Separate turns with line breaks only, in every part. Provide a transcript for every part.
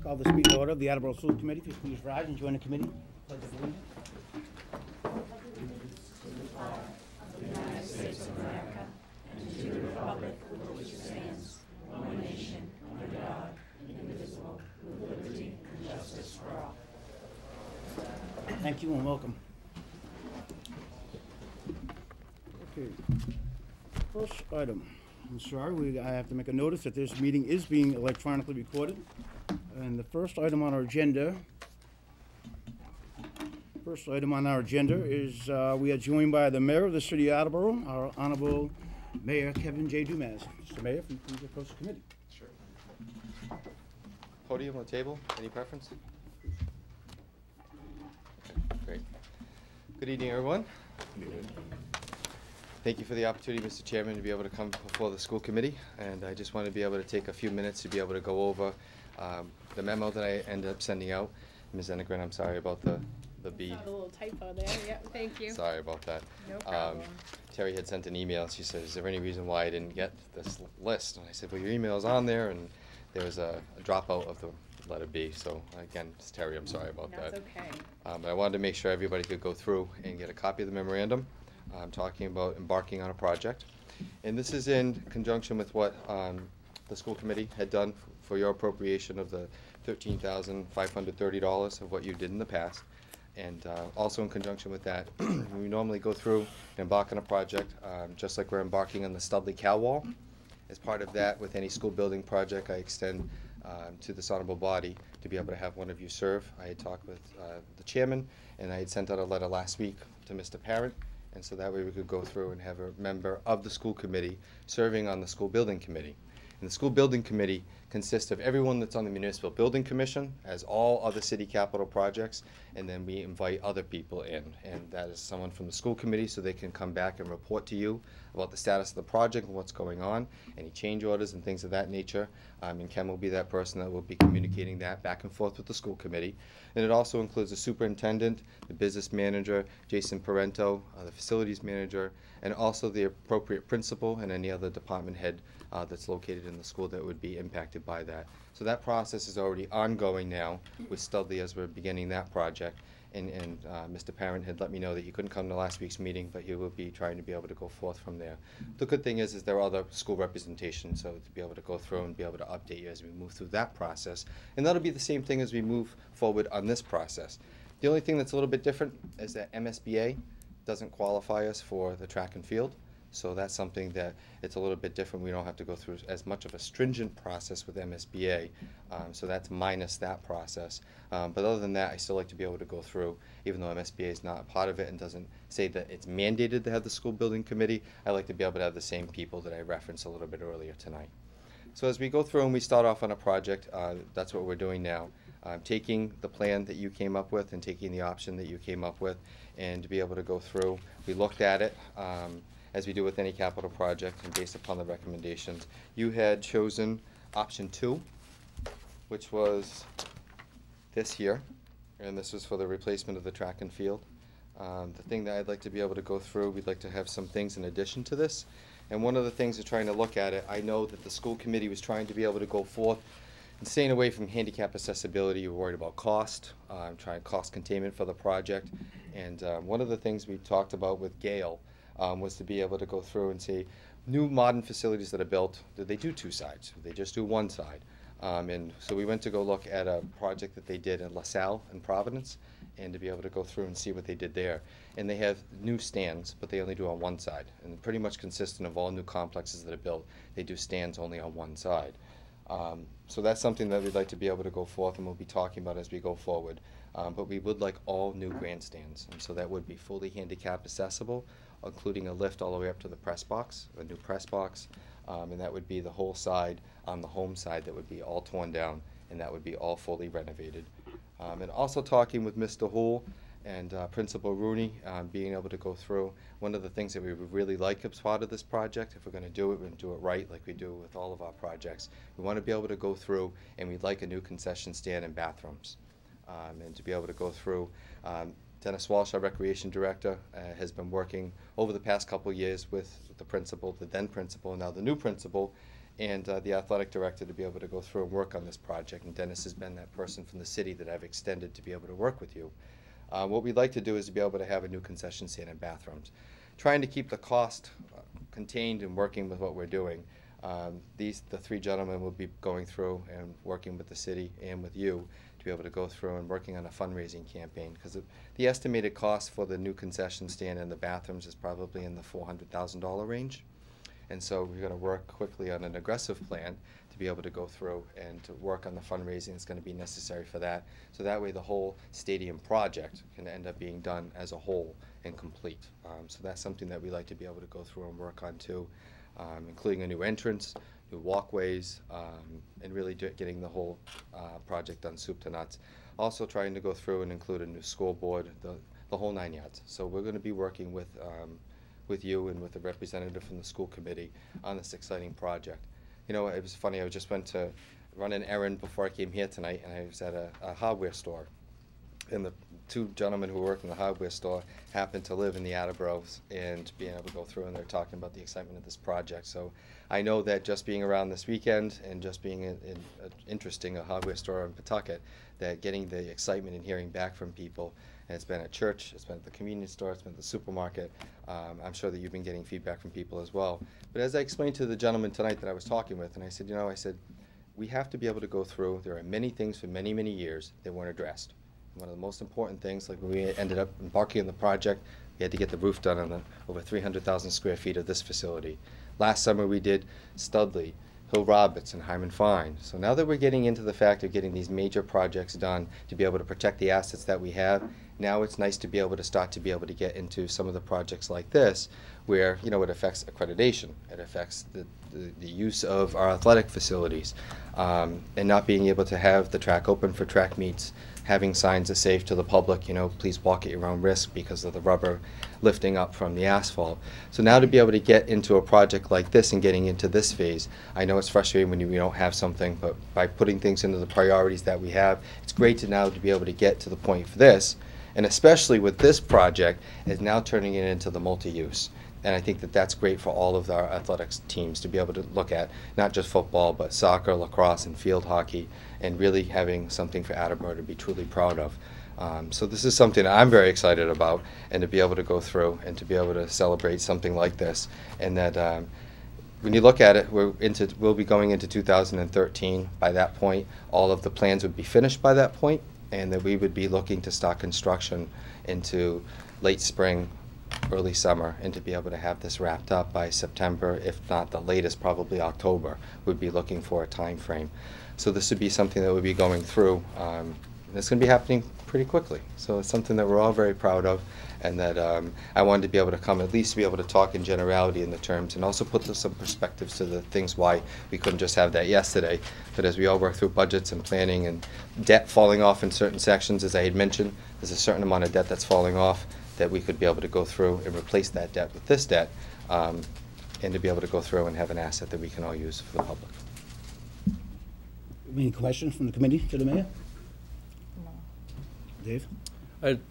Call this meeting to order of the Attleboro School Committee. If you please rise and join the committee. Pledge of allegiance. Thank you and welcome. Okay. First item. I'm sorry, I have to make a notice that this meeting is being electronically recorded. And the first item on our agenda is we are joined by the Mayor of the City of Attleboro, our Honorable Mayor Kevin J. Dumas. Mr. Mayor, if you please approach the committee.
Sure. Podium or table, any preference? Okay, great. Good evening, everyone. Good evening. Thank you for the opportunity, Mr. Chairman, to be able to come before the school committee. And I just want to be able to take a few minutes to be able to go over the memo that I ended up sending out. Ms. Enegren, I'm sorry about the B.
I saw the little typo there. Yep, thank you.
Sorry about that.
No problem.
Terry had sent an email. She said, is there any reason why I didn't get this list? And I said, well, your email's on there, and there was a dropout of the letter B. So again, it's Terry, I'm sorry about that.
That's okay.
But I wanted to make sure everybody could go through and get a copy of the memorandum. I'm talking about embarking on a project. And this is in conjunction with what the school committee had done for your appropriation of the $13,530 of what you did in the past. And also in conjunction with that, we normally go through and embark on a project, just like we're embarking on the Studley Cal Wall. As part of that, with any school building project, I extend to this honorable body to be able to have one of you serve. I had talked with the chairman, and I had sent out a letter last week to Mr. Parent, and so that way we could go through and have a member of the school committee serving on the school building committee. And the school building committee consists of everyone that's on the municipal building commission, as all other city capital projects, and then we invite other people in. And that is someone from the school committee, so they can come back and report to you about the status of the project and what's going on, any change orders and things of that nature. And Ken will be that person that will be communicating that back and forth with the school committee. And it also includes the superintendent, the business manager, Jason Parento, the facilities manager, and also the appropriate principal and any other department head that's located in the school that would be impacted by that. So that process is already ongoing now with Studley as we're beginning that project. And Mr. Parent had let me know that he couldn't come to last week's meeting, but he will be trying to be able to go forth from there. The good thing is there are other school representation, so to be able to go through and be able to update you as we move through that process. And that'll be the same thing as we move forward on this process. The only thing that's a little bit different is that MSBA doesn't qualify us for the track and field. So that's something that it's a little bit different. We don't have to go through as much of a stringent process with MSBA. So that's minus that process. But other than that, I still like to be able to go through, even though MSBA is not a part of it and doesn't say that it's mandated to have the school building committee, I like to be able to have the same people that I referenced a little bit earlier tonight. So as we go through and we start off on a project, that's what we're doing now. Taking the plan that you came up with and taking the option that you came up with, and to be able to go through, we looked at it. As we do with any capital project, and based upon the recommendations. You had chosen option 2, which was this here, and this was for the replacement of the track and field. The thing that I'd like to be able to go through, we'd like to have some things in addition to this, and one of the things is trying to look at it. I know that the school committee was trying to be able to go forth and staying away from handicap accessibility. You were worried about cost, trying cost containment for the project, and one of the things we talked about with Gail was to be able to go through and say, new modern facilities that are built, do they do 2 sides? Do they just do 1 side? And so we went to go look at a project that they did in LaSalle in Providence, and to be able to go through and see what they did there. And they have new stands, but they only do on 1 side. And pretty much consistent of all new complexes that are built, they do stands only on 1 side. So that's something that we'd like to be able to go forth, and we'll be talking about as we go forward. But we would like all new grandstands, and so that would be fully handicap accessible, including a lift all the way up to the press box, a new press box, and that would be the whole side on the home side that would be all torn down, and that would be all fully renovated. And also talking with Mr. Houle and Principal Rooney, being able to go through, one of the things that we would really like as part of this project, if we're going to do it, we're going to do it right like we do with all of our projects. We want to be able to go through, and we'd like a new concession stand and bathrooms. And to be able to go through, Dennis Walsh, our recreation director, has been working over the past couple years with the principal, the then principal, and now the new principal, and the athletic director to be able to go through and work on this project. And Dennis has been that person from the city that I've extended to be able to work with you. What we'd like to do is to be able to have a new concession stand and bathrooms. Trying to keep the cost contained and working with what we're doing. The three gentlemen will be going through and working with the city and with you to be able to go through and working on a fundraising campaign, because the estimated cost for the new concession stand and the bathrooms is probably in the $400,000 range. And so we're going to work quickly on an aggressive plan to be able to go through and to work on the fundraising that's going to be necessary for that. So that way the whole stadium project can end up being done as a whole and complete. So that's something that we like to be able to go through and work on too, including a new entrance, new walkways, and really getting the whole project done soup to nuts. Also trying to go through and include a new scoreboard, the whole 9 yards. So we're going to be working with you and with a representative from the school committee on this exciting project. You know, it was funny, I just went to run an errand before I came here tonight, and I was at a hardware store. And the two gentlemen who work in the hardware store happened to live in the Attleboros, and being able to go through, and they're talking about the excitement of this project. So I know that just being around this weekend and just being interesting, a hardware store in Pawtucket, that getting the excitement and hearing back from people. And it's been at church, it's been at the convenience store, it's been at the supermarket. I'm sure that you've been getting feedback from people as well. But as I explained to the gentleman tonight that I was talking with, and I said, you know, we have to be able to go through, there are many things for many, many years that weren't addressed. One of the most important things, like when we ended up embarking on the project, we had to get the roof done on the over 300,000 square feet of this facility. Last summer we did Studley, Hill Roberts, and Hyman Fine. So now that we're getting into the fact of getting these major projects done to be able to protect the assets that we have, now it's nice to be able to start to be able to get into some of the projects like this, where, you know, it affects accreditation, it affects the use of our athletic facilities, and not being able to have the track open for track meets, having signs that say to the public, you know, please walk at your own risk because of the rubber lifting up from the asphalt. So now to be able to get into a project like this and getting into this phase, I know it's frustrating when we don't have something, but by putting things into the priorities that we have, it's great to now to be able to get to the point for this, and especially with this project, is now turning it into the multi-use. And I think that that's great for all of our athletics teams to be able to look at, not just football, but soccer, lacrosse, and field hockey, and really having something for Attleboro to be truly proud of. So this is something that I'm very excited about, and to be able to go through and to be able to celebrate something like this. And that when you look at it, we'll be going into 2013. By that point, all of the plans would be finished by that point, and that we would be looking to start construction into late spring, early summer, and to be able to have this wrapped up by September, if not the latest, probably October. We'd be looking for a time frame. So this would be something that would be going through. It's going to be happening pretty quickly. So it's something that we're all very proud of, and that I wanted to be able to come at least to be able to talk in generality in the terms, and also put some perspectives to the things why we couldn't just have that yesterday. But as we all work through budgets and planning and debt falling off in certain sections, as I had mentioned, there's a certain amount of debt that's falling off, that we could be able to go through and replace that debt with this debt, and to be able to go through and have an asset that we can all use for the public.
Any questions from the committee to the mayor?
No.
Dave?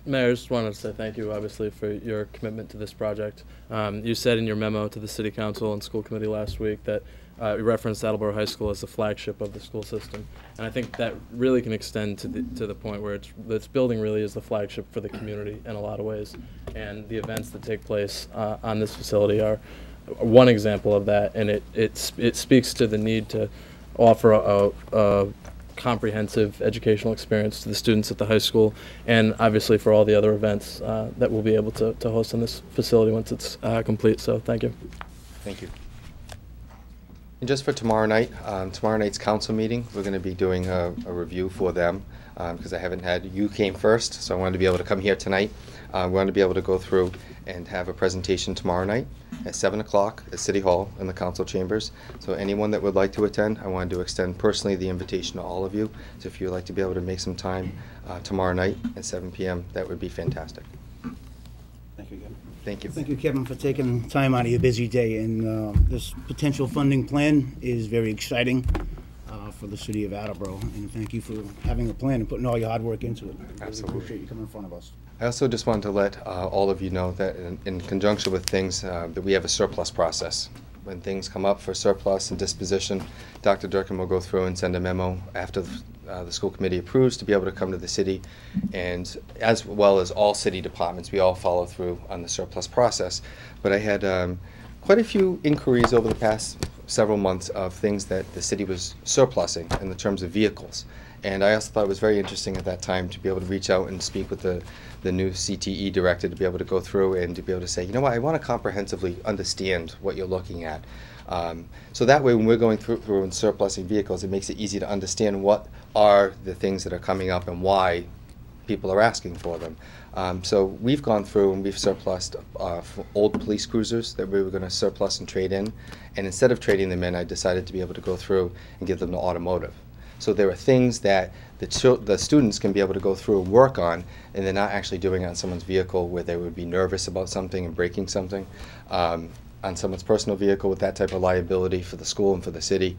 Mayor, I just wanted to say thank you, obviously, for your commitment to this project. You said in your memo to the City Council and School Committee last week that you referenced Attleboro High School as the flagship of the school system. And I think that really can extend to the point where this building really is the flagship for the community in a lot of ways. And the events that take place on this facility are one example of that. And it speaks to the need to offer a comprehensive educational experience to the students at the high school, and obviously for all the other events that we'll be able to host in this facility once it's complete. So thank you.
Thank you. And just for tomorrow night, tomorrow night's council meeting, we're going to be doing a review for them, because I haven't had, you came first, so I wanted to be able to come here tonight. We want to be able to go through and have a presentation tomorrow night at 7 o'clock at City Hall in the council chambers. So anyone that would like to attend, I wanted to extend personally the invitation to all of you. So if you'd like to be able to make some time tomorrow night at 7 p.m., that would be fantastic.
Thank you, Kevin.
Thank you.
Thank you, Kevin, for taking time out of your busy day. And this potential funding plan is very exciting for the city of Attleboro. And thank you for having a plan and putting all your hard work into it.
Absolutely.
We appreciate you coming in front of us.
I also just wanted to let all of you know that in conjunction with things, that we have a surplus process. when things come up for surplus and disposition, Dr. Durkin will go through and send a memo after the school committee approves to be able to come to the city, and as well as all city departments, we all follow through on the surplus process. But I had quite a few inquiries over the past several months of things that the city was surplusing in the terms of vehicles. And I also thought it was very interesting at that time to be able to reach out and speak with the new CTE director to be able to go through and to be able to say, you know what, I want to comprehensively understand what you're looking at. So that way when we're going through and surplusing vehicles, it makes it easy to understand what are the things that are coming up and why people are asking for them. So we've gone through and we've surplused old police cruisers that we were going to surplus and trade in. And instead of trading them in, I decided to be able to go through and give them to automotive. So there are things that the students can be able to go through and work on, and they're not actually doing it on someone's vehicle where they would be nervous about something and breaking something. On someone's personal vehicle with that type of liability for the school and for the city.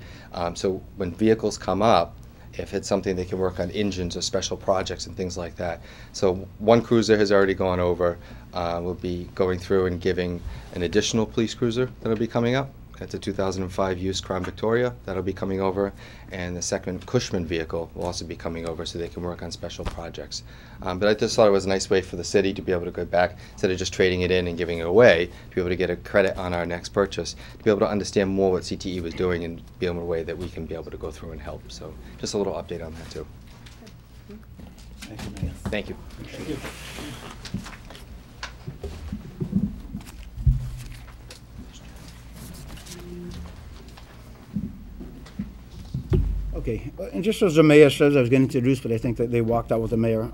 So when vehicles come up, if it's something they can work on engines or special projects and things like that. So one cruiser has already gone over. We'll be going through and giving an additional police cruiser that'll be coming up. That's a 2005 used Crown Victoria that'll be coming over, and the second Cushman vehicle will also be coming over so they can work on special projects. But I just thought it was a nice way for the city to be able to go back, instead of just trading it in and giving it away, to be able to get a credit on our next purchase, to be able to understand more what CTE was doing and be able to a way that we can be able to go through and help. So just a little update on that too.
Thank you, Mayor.
Thank you.
Okay, and just as the mayor says, I was getting introduced, but I think that they walked out with the mayor.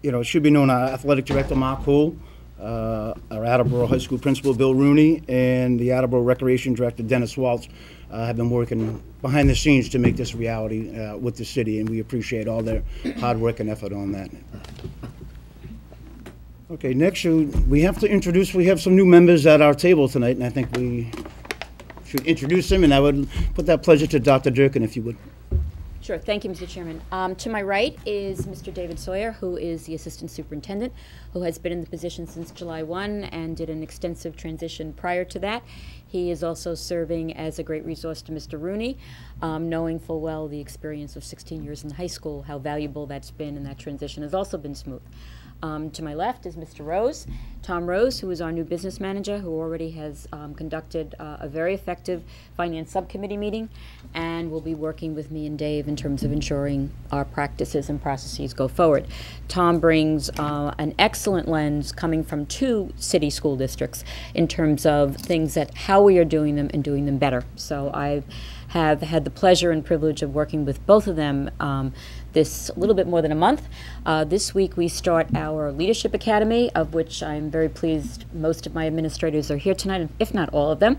You know, it should be known, our athletic director, Mark Hool, our Attleboro High School principal, Bill Rooney, and the Attleboro Recreation Director, Dennis Waltz, have been working behind the scenes to make this reality with the city, and we appreciate all their hard work and effort on that. Okay, next, we have to introduce, we have some new members at our table tonight, and I think we should introduce them, and I would put that pleasure to Dr. Durkin, if you would.
Sure. Thank you, Mr. Chairman. To my right is Mr. David Sawyer, who is the Assistant Superintendent, who has been in the position since July 1 and did an extensive transition prior to that. He is also serving as a great resource to Mr. Rooney, knowing full well the experience of 16 years in the high school, how valuable that's been, and that transition has also been smooth. To my left is Mr. Rose, Tom Rose, who is our new business manager, who already has conducted a very effective finance subcommittee meeting and will be working with me and Dave in terms of ensuring our practices and processes go forward. Tom brings an excellent lens coming from 2 city school districts in terms of things that how we are doing them and doing them better. So I have had the pleasure and privilege of working with both of them this little bit more than a month. This week we start our Leadership Academy, of which I'm very pleased most of my administrators are here tonight, if not all of them.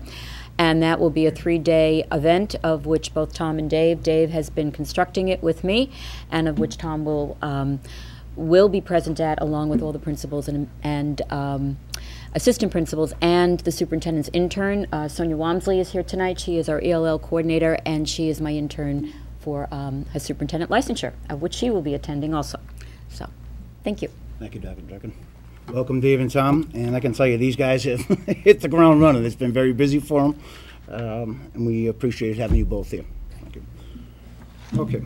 And that will be a 3-day event, of which both Tom and Dave has been constructing it with me, and of which Tom will be present at, along with all the principals and assistant principals and the superintendent's intern. Sonia Wamsley is here tonight. She is our ELL coordinator, and she is my intern for her superintendent licensure, of which she will be attending also. So, thank you.
Thank you, Dr. Durkin. Welcome, Dave and Tom, and I can tell you, these guys have hit the ground running. It's been very busy for them, and we appreciate having you both here. Thank you. Okay.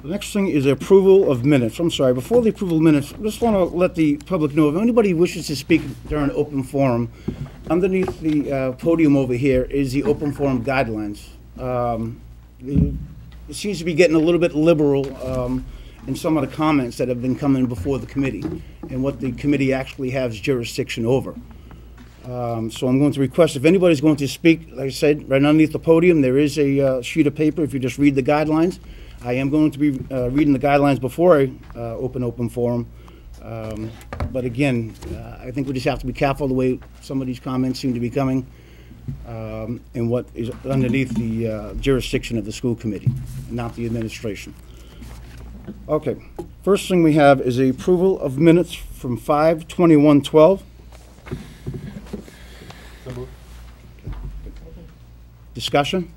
The next thing is approval of minutes. I'm sorry, before the approval of minutes, I just want to let the public know, if anybody wishes to speak during open forum, underneath the podium over here is the open forum guidelines. It seems to be getting a little bit liberal in some of the comments that have been coming before the committee and what the committee actually has jurisdiction over. So I'm going to request, if anybody's going to speak, like I said, right underneath the podium, there is a sheet of paper. If you just read the guidelines, I am going to be reading the guidelines before I open forum. But again, I think we just have to be careful the way some of these comments seem to be coming and what is underneath the jurisdiction of the school committee, not the administration. Okay, first thing we have is the approval of minutes from 5/21/12. Discussion?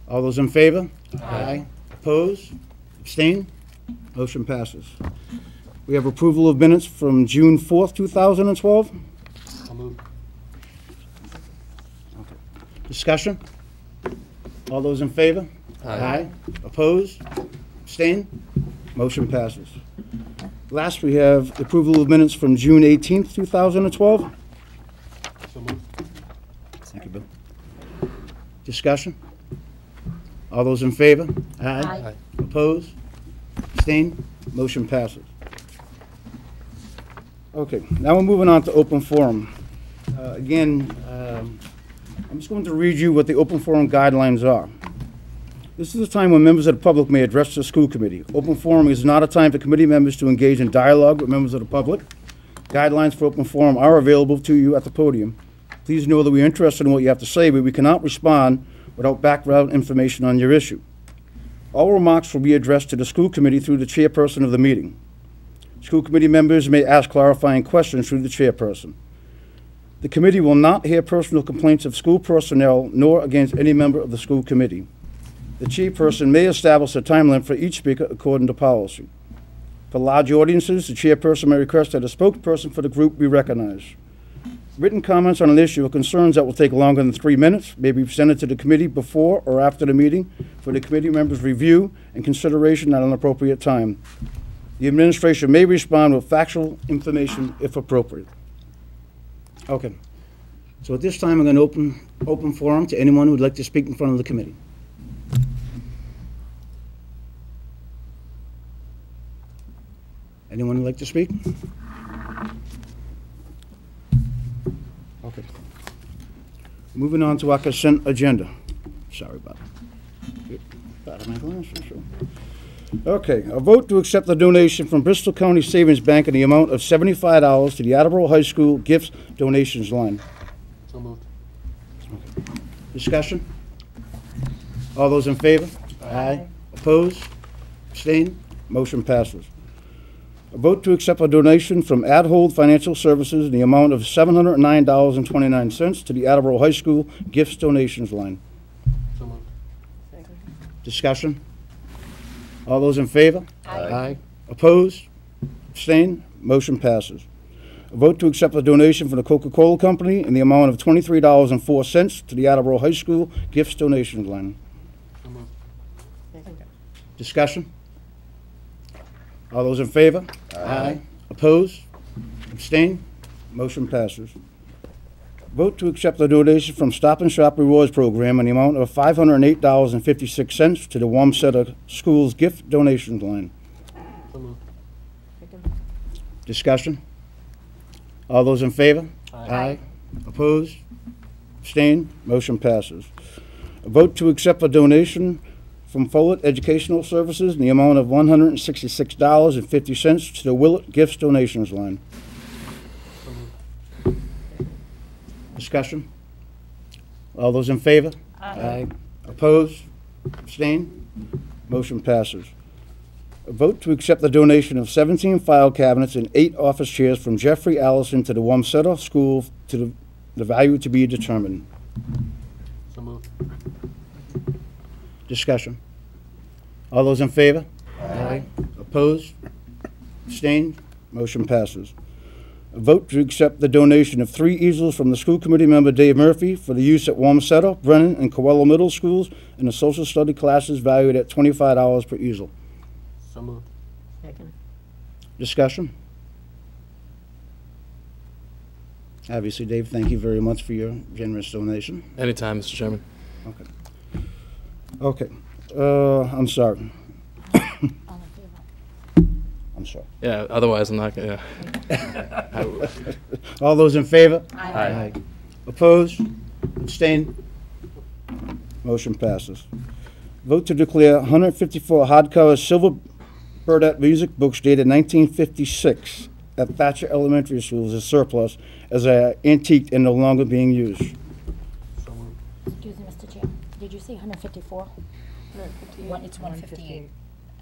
All those in favor? Aye. Opposed? Abstain? Motion passes. We have approval of minutes from June 4th, 2012. Discussion? All those in favor?
Aye.
Opposed? Abstained? Motion passes. Last, we have the approval of minutes from June 18th, 2012. Thank you, Bill. Discussion? All those in favor?
Aye.
Opposed? Abstained? Motion passes. Okay, now we're moving on to open forum. Again, I'm just going to read you what the open forum guidelines are. This is a time when members of the public may address the school committee. Open forum is not a time for committee members to engage in dialogue with members of the public. Guidelines for open forum are available to you at the podium. Please know that we are interested in what you have to say, but we cannot respond without background information on your issue. All remarks will be addressed to the school committee through the chairperson of the meeting. School committee members may ask clarifying questions through the chairperson. The committee will not hear personal complaints of school personnel nor against any member of the school committee. The chairperson may establish a time limit for each speaker according to policy. For large audiences, the chairperson may request that a spokesperson for the group be recognized. Written comments on an issue or concerns that will take longer than 3 minutes may be presented to the committee before or after the meeting for the committee members' review and consideration at an appropriate time. The administration may respond with factual information if appropriate. Okay. So at this time, I'm going to open forum to anyone who would like to speak in front of the committee. Anyone who'd like to speak? Okay. Moving on to our consent agenda. Sorry about that. Out of my glasses, sure. Okay, a vote to accept the donation from Bristol County Savings Bank in the amount of $75 to the Attleboro High School gifts donations line.
So moved.
Discussion? All those in favor? Aye. Opposed? Abstained? Motion passes. A vote to accept a donation from Adhold Financial Services in the amount of $709.29 to the Attleboro High School gifts donations line.
So moved.
Discussion? All those in favor?
Aye.
Opposed? Abstained? Motion passes. A vote to accept a donation from the Coca-Cola Company in the amount of $23.04 to the Attleboro High School gifts donations line.
So moved.
Discussion? All those in favor? Aye. Opposed? Abstained? Motion passes. Vote to accept the donation from Stop and Shop Rewards Program in the amount of $508.56 to the Wamsutta Schools gift donations line.
So moved.
Discussion? All those in favor?
Aye.
Opposed? Abstained? Motion passes. A vote to accept a donation from Follett Educational Services in the amount of $166.50 to the Willett Gifts donations line.
So moved.
Discussion? All those in favor? Aye. Opposed? Abstained? Motion passes. A vote to accept the donation of 17 file cabinets and 8 office chairs from Jeffrey Allison to the Wamsutta School to the value to be determined.
So moved.
Discussion? All those in favor? Aye. Opposed? Abstained? Motion passes. A vote to accept the donation of 3 easels from the school committee member Dave Murphy for the use at Wamsutta, Brennan, and Coelho Middle Schools in the social study classes valued at $25 per easel.
So moved.
Discussion? Obviously, Dave, thank you very much for your generous donation.
Anytime, Mr. Chairman.
Okay. I'm sorry. I'm sorry.
Yeah, otherwise I'm not going to.
All those in favor?
Aye.
Opposed? Abstained? Motion passes. Vote to declare 154 hardcover silver Burdette music books dated 1956 at Thatcher Elementary School as surplus, as antiqued and no longer being used.
So moved.
Excuse me, Mr. Chair. Did you say 154? It's 158.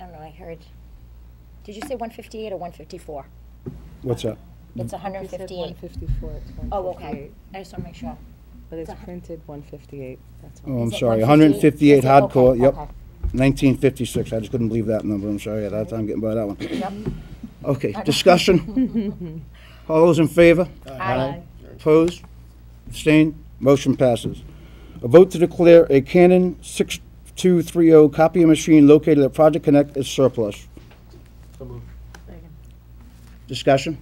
I don't know, I heard. Did you say 158 or 154?
What's that?
It's
He said
158.
154, it's 158.
Oh, okay. I just want to make sure.
But it's printed 158, that's all.
Oh, I'm
Is it
sorry,
158?
158
Is it?
hardcore,
Okay,
yep.
okay.
1956, I just couldn't believe that number, I'm sorry, at that time getting by that one.
Yep.
Okay, discussion? All those in favor?
Aye.
Opposed? Abstained? Motion passes. A vote to declare a Canon 6230 copy machine located at Project Connect as surplus. Discussion?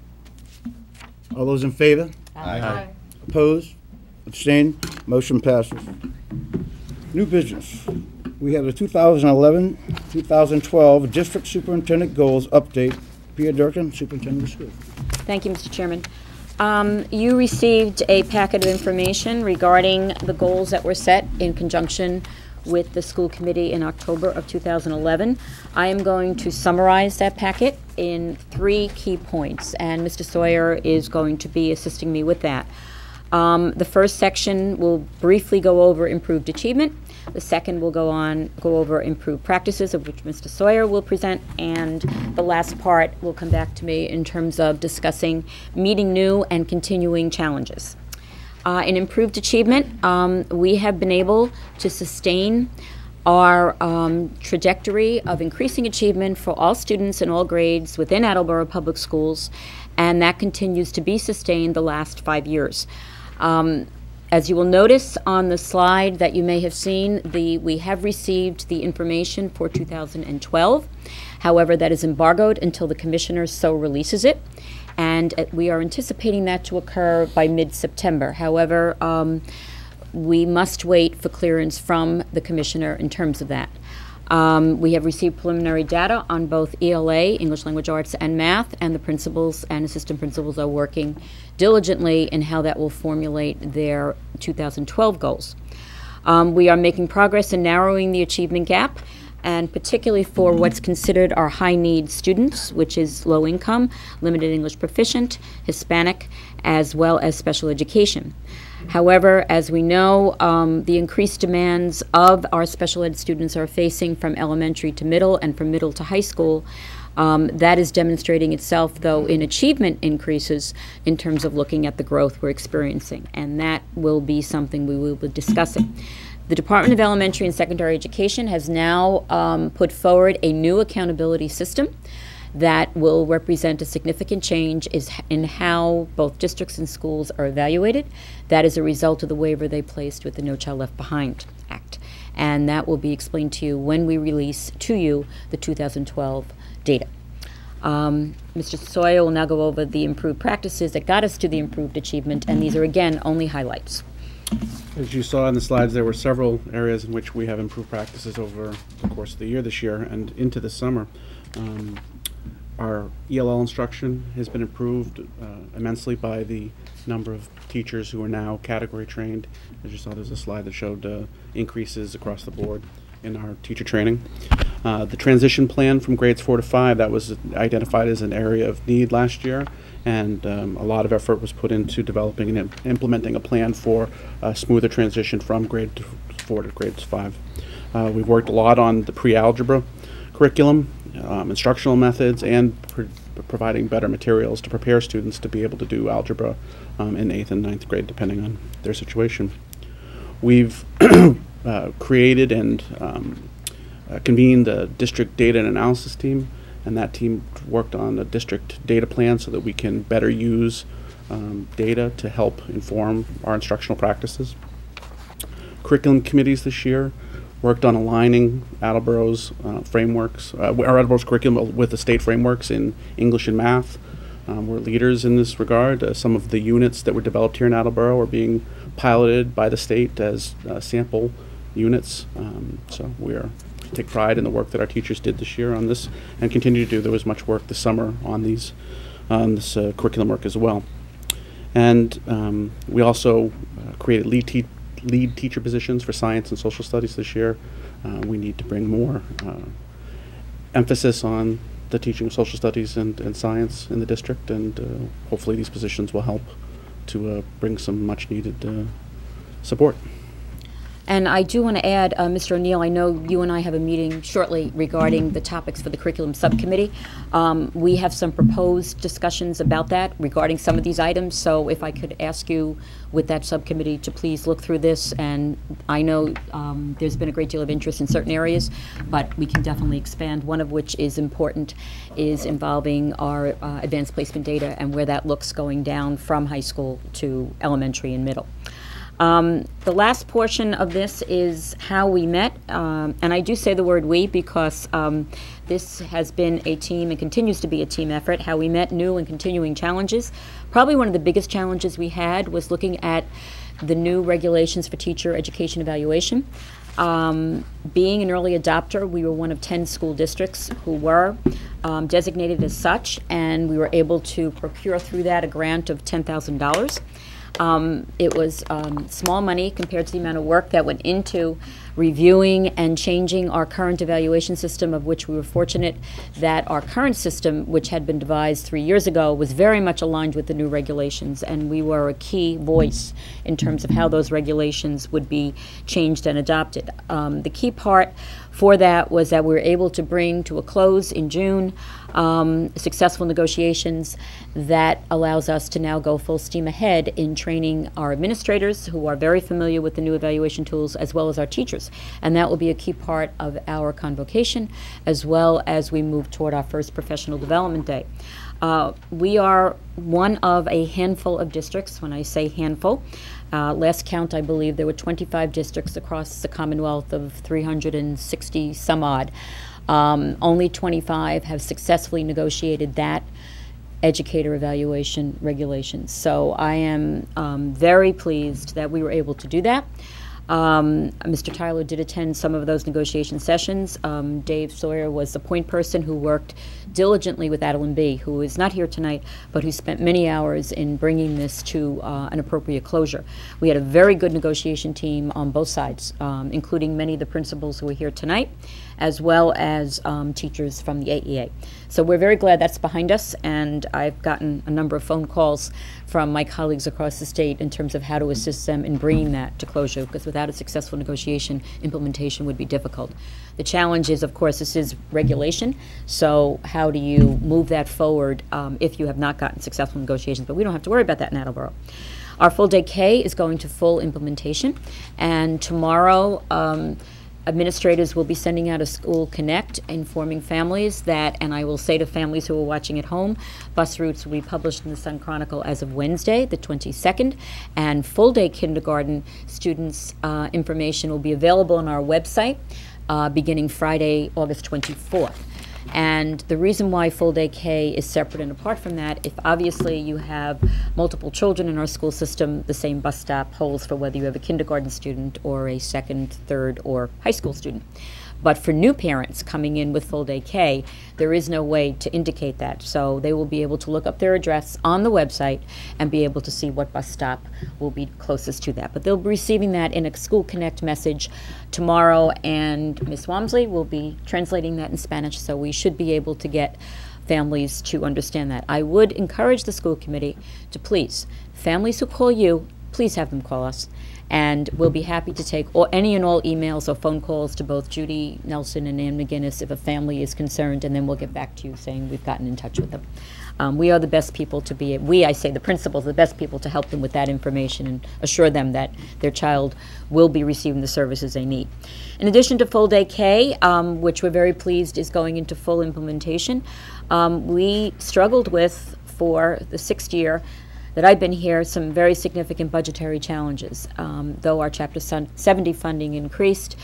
All those in favor?
Aye.
Opposed? Abstained? Motion passes. New business. We have the 2011-2012 District Superintendent Goals Update. Pia Durkin, Superintendent of Schools.
Thank you, Mr. Chairman. You received a packet of information regarding the goals that were set in conjunction with the school committee in October of 2011. I am going to summarize that packet in 3 key points, and Mr. Sawyer is going to be assisting me with that. The first section will briefly go over improved achievement. The second will go over improved practices, of which Mr. Sawyer will present, and the last part will come back to me in terms of discussing meeting new and continuing challenges. In improved achievement, we have been able to sustain our trajectory of increasing achievement for all students in all grades within Attleboro Public Schools, and that continues to be sustained the last 5 years. As you will notice on the slide that you may have seen, we have received the information for 2012. However, that is embargoed until the commissioner so releases it, and we are anticipating that to occur by mid-September. However, we must wait for clearance from the commissioner in terms of that. We have received preliminary data on both ELA, English Language Arts, and Math, and the principals and assistant principals are working diligently in how that will formulate their 2012 goals. We are making progress in narrowing the achievement gap, and particularly for what's considered our high-need students, which is low income, limited English proficient, Hispanic, as well as special education. However, as we know, the increased demands of our special ed students are facing from elementary to middle and from middle to high school. That is demonstrating itself, though, in achievement increases in terms of looking at the growth we're experiencing, and that will be something we will be discussing. The Department of Elementary and Secondary Education has now put forward a new accountability system that will represent a significant change in how both districts and schools are evaluated. That is a result of the waiver they placed with the No Child Left Behind Act. And that will be explained to you when we release to you the 2012 data. Mr. Sawyer will now go over the improved practices that got us to the improved achievement, and these are, again, only highlights.
As you saw in the slides, there were several areas in which we have improved practices over the course of the year this year and into the summer. Our ELL instruction has been improved immensely by the number of teachers who are now category trained. As you saw, there's a slide that showed increases across the board in our teacher training. The transition plan from grades 4 to 5, that was identified as an area of need last year, and a lot of effort was put into developing and implementing a plan for a smoother transition from grade 4 to grades 5. We've worked a lot on the pre-algebra curriculum, instructional methods, and providing better materials to prepare students to be able to do algebra in 8th and 9th grade, depending on their situation. We've created and convened a district data and analysis team, and that team worked on a district data plan so that we can better use data to help inform our instructional practices. Curriculum committees this year worked on aligning Attleboro's frameworks, our Attleboro's curriculum with the state frameworks in English and Math. We're leaders in this regard. Some of the units that were developed here in Attleboro are being piloted by the state as sample units. So we take pride in the work that our teachers did this year on this and continue to do. There was much work this summer on this curriculum work as well. And we also created lead teacher positions for science and social studies this year. We need to bring more emphasis on the teaching of social studies and science in the district, and hopefully these positions will help to bring some much needed support.
And I do want to add, Mr. O'Neill, I know you and I have a meeting shortly regarding the topics for the curriculum subcommittee. We have some proposed discussions about that regarding some of these items, so if I could ask you with that subcommittee to please look through this, and I know there's been a great deal of interest in certain areas, but we can definitely expand, one of which is important, is involving our advanced placement data and where that looks going down from high school to elementary and middle. The last portion of this is how we met, and I do say the word we because this has been a team and continues to be a team effort. How we met, new and continuing challenges. Probably one of the biggest challenges we had was looking at the new regulations for teacher education evaluation. Being an early adopter, we were one of 10 school districts who were designated as such, and we were able to procure through that a grant of $10,000. It was small money compared to the amount of work that went into reviewing and changing our current evaluation system, of which we were fortunate that our current system, which had been devised 3 years ago, was very much aligned with the new regulations, and we were a key voice in terms of how those regulations would be changed and adopted. The key part for that was that we were able to bring to a close in June successful negotiations that allows us to now go full steam ahead in training our administrators, who are very familiar with the new evaluation tools, as well as our teachers. And that will be a key part of our convocation, as well as we move toward our first professional development day. We are one of a handful of districts. When I say handful, last count, I believe there were 25 districts across the Commonwealth of 360 some odd. Only 25 have successfully negotiated that educator evaluation regulations. So I am very pleased that we were able to do that. Mr. Tyler did attend some of those negotiation sessions. Dave Sawyer was the point person who worked diligently with Attleboro, who is not here tonight, but who spent many hours in bringing this to an appropriate closure. We had a very good negotiation team on both sides, including many of the principals who are here tonight, as well as teachers from the AEA. So we're very glad that's behind us, and I've gotten a number of phone calls from my colleagues across the state in terms of how to assist them in bringing that to closure, because without a successful negotiation, implementation would be difficult. The challenge is, of course, this is regulation, so how do you move that forward if you have not gotten successful negotiations? But we don't have to worry about that in Attleboro. Our full day K is going to full implementation, and tomorrow administrators will be sending out a school connect informing families that, and I will say to families who are watching at home, bus routes will be published in the Sun Chronicle as of Wednesday, the 22nd, and full day kindergarten students information will be available on our website beginning Friday, August 24th. And the reason why full day K is separate and apart from that, if obviously you have multiple children in our school system, the same bus stop holds for whether you have a kindergarten student or a second, third, or high school student. But for new parents coming in with full day K, there is no way to indicate that. So they will be able to look up their address on the website and be able to see what bus stop will be closest to that. But they'll be receiving that in a School Connect message tomorrow, and Ms. Walmsley will be translating that in Spanish, so we should be able to get families to understand that. I would encourage the school committee to please, families who call you, please have them call us. And we'll be happy to take any and all emails or phone calls to both Judy Nelson and Ann McGinnis if a family is concerned, and then we'll get back to you saying we've gotten in touch with them. We are the best people to be, I say the principals, are the best people to help them with that information and assure them that their child will be receiving the services they need. In addition to full day K, which we're very pleased is going into full implementation, we struggled with, for the 6th year that I've been here, some very significant budgetary challenges. Though our Chapter 70 funding increased,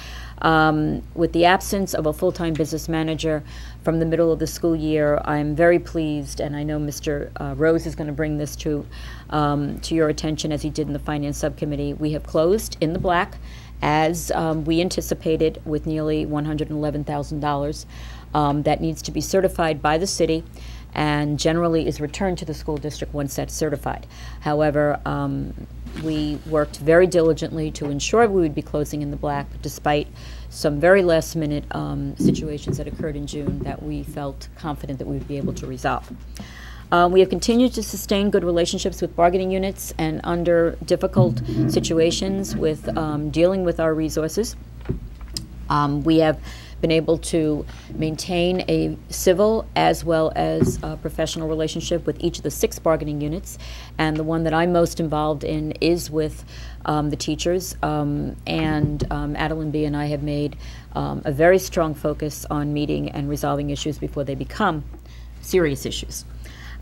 with the absence of a full-time business manager from the middle of the school year, I'm very pleased, and I know Mr. Rose is going to bring this to your attention as he did in the Finance Subcommittee. We have closed in the black, as we anticipated, with nearly $111,000 that needs to be certified by the city, and generally is returned to the school district once that's certified. However, we worked very diligently to ensure we would be closing in the black, despite some very last-minute situations that occurred in June that we felt confident that we would be able to resolve. We have continued to sustain good relationships with bargaining units, and under difficult situations with dealing with our resources, we have been able to maintain a civil as well as a professional relationship with each of the 6 bargaining units, and the one that I'm most involved in is with the teachers, and Attleboro and I have made a very strong focus on meeting and resolving issues before they become serious issues.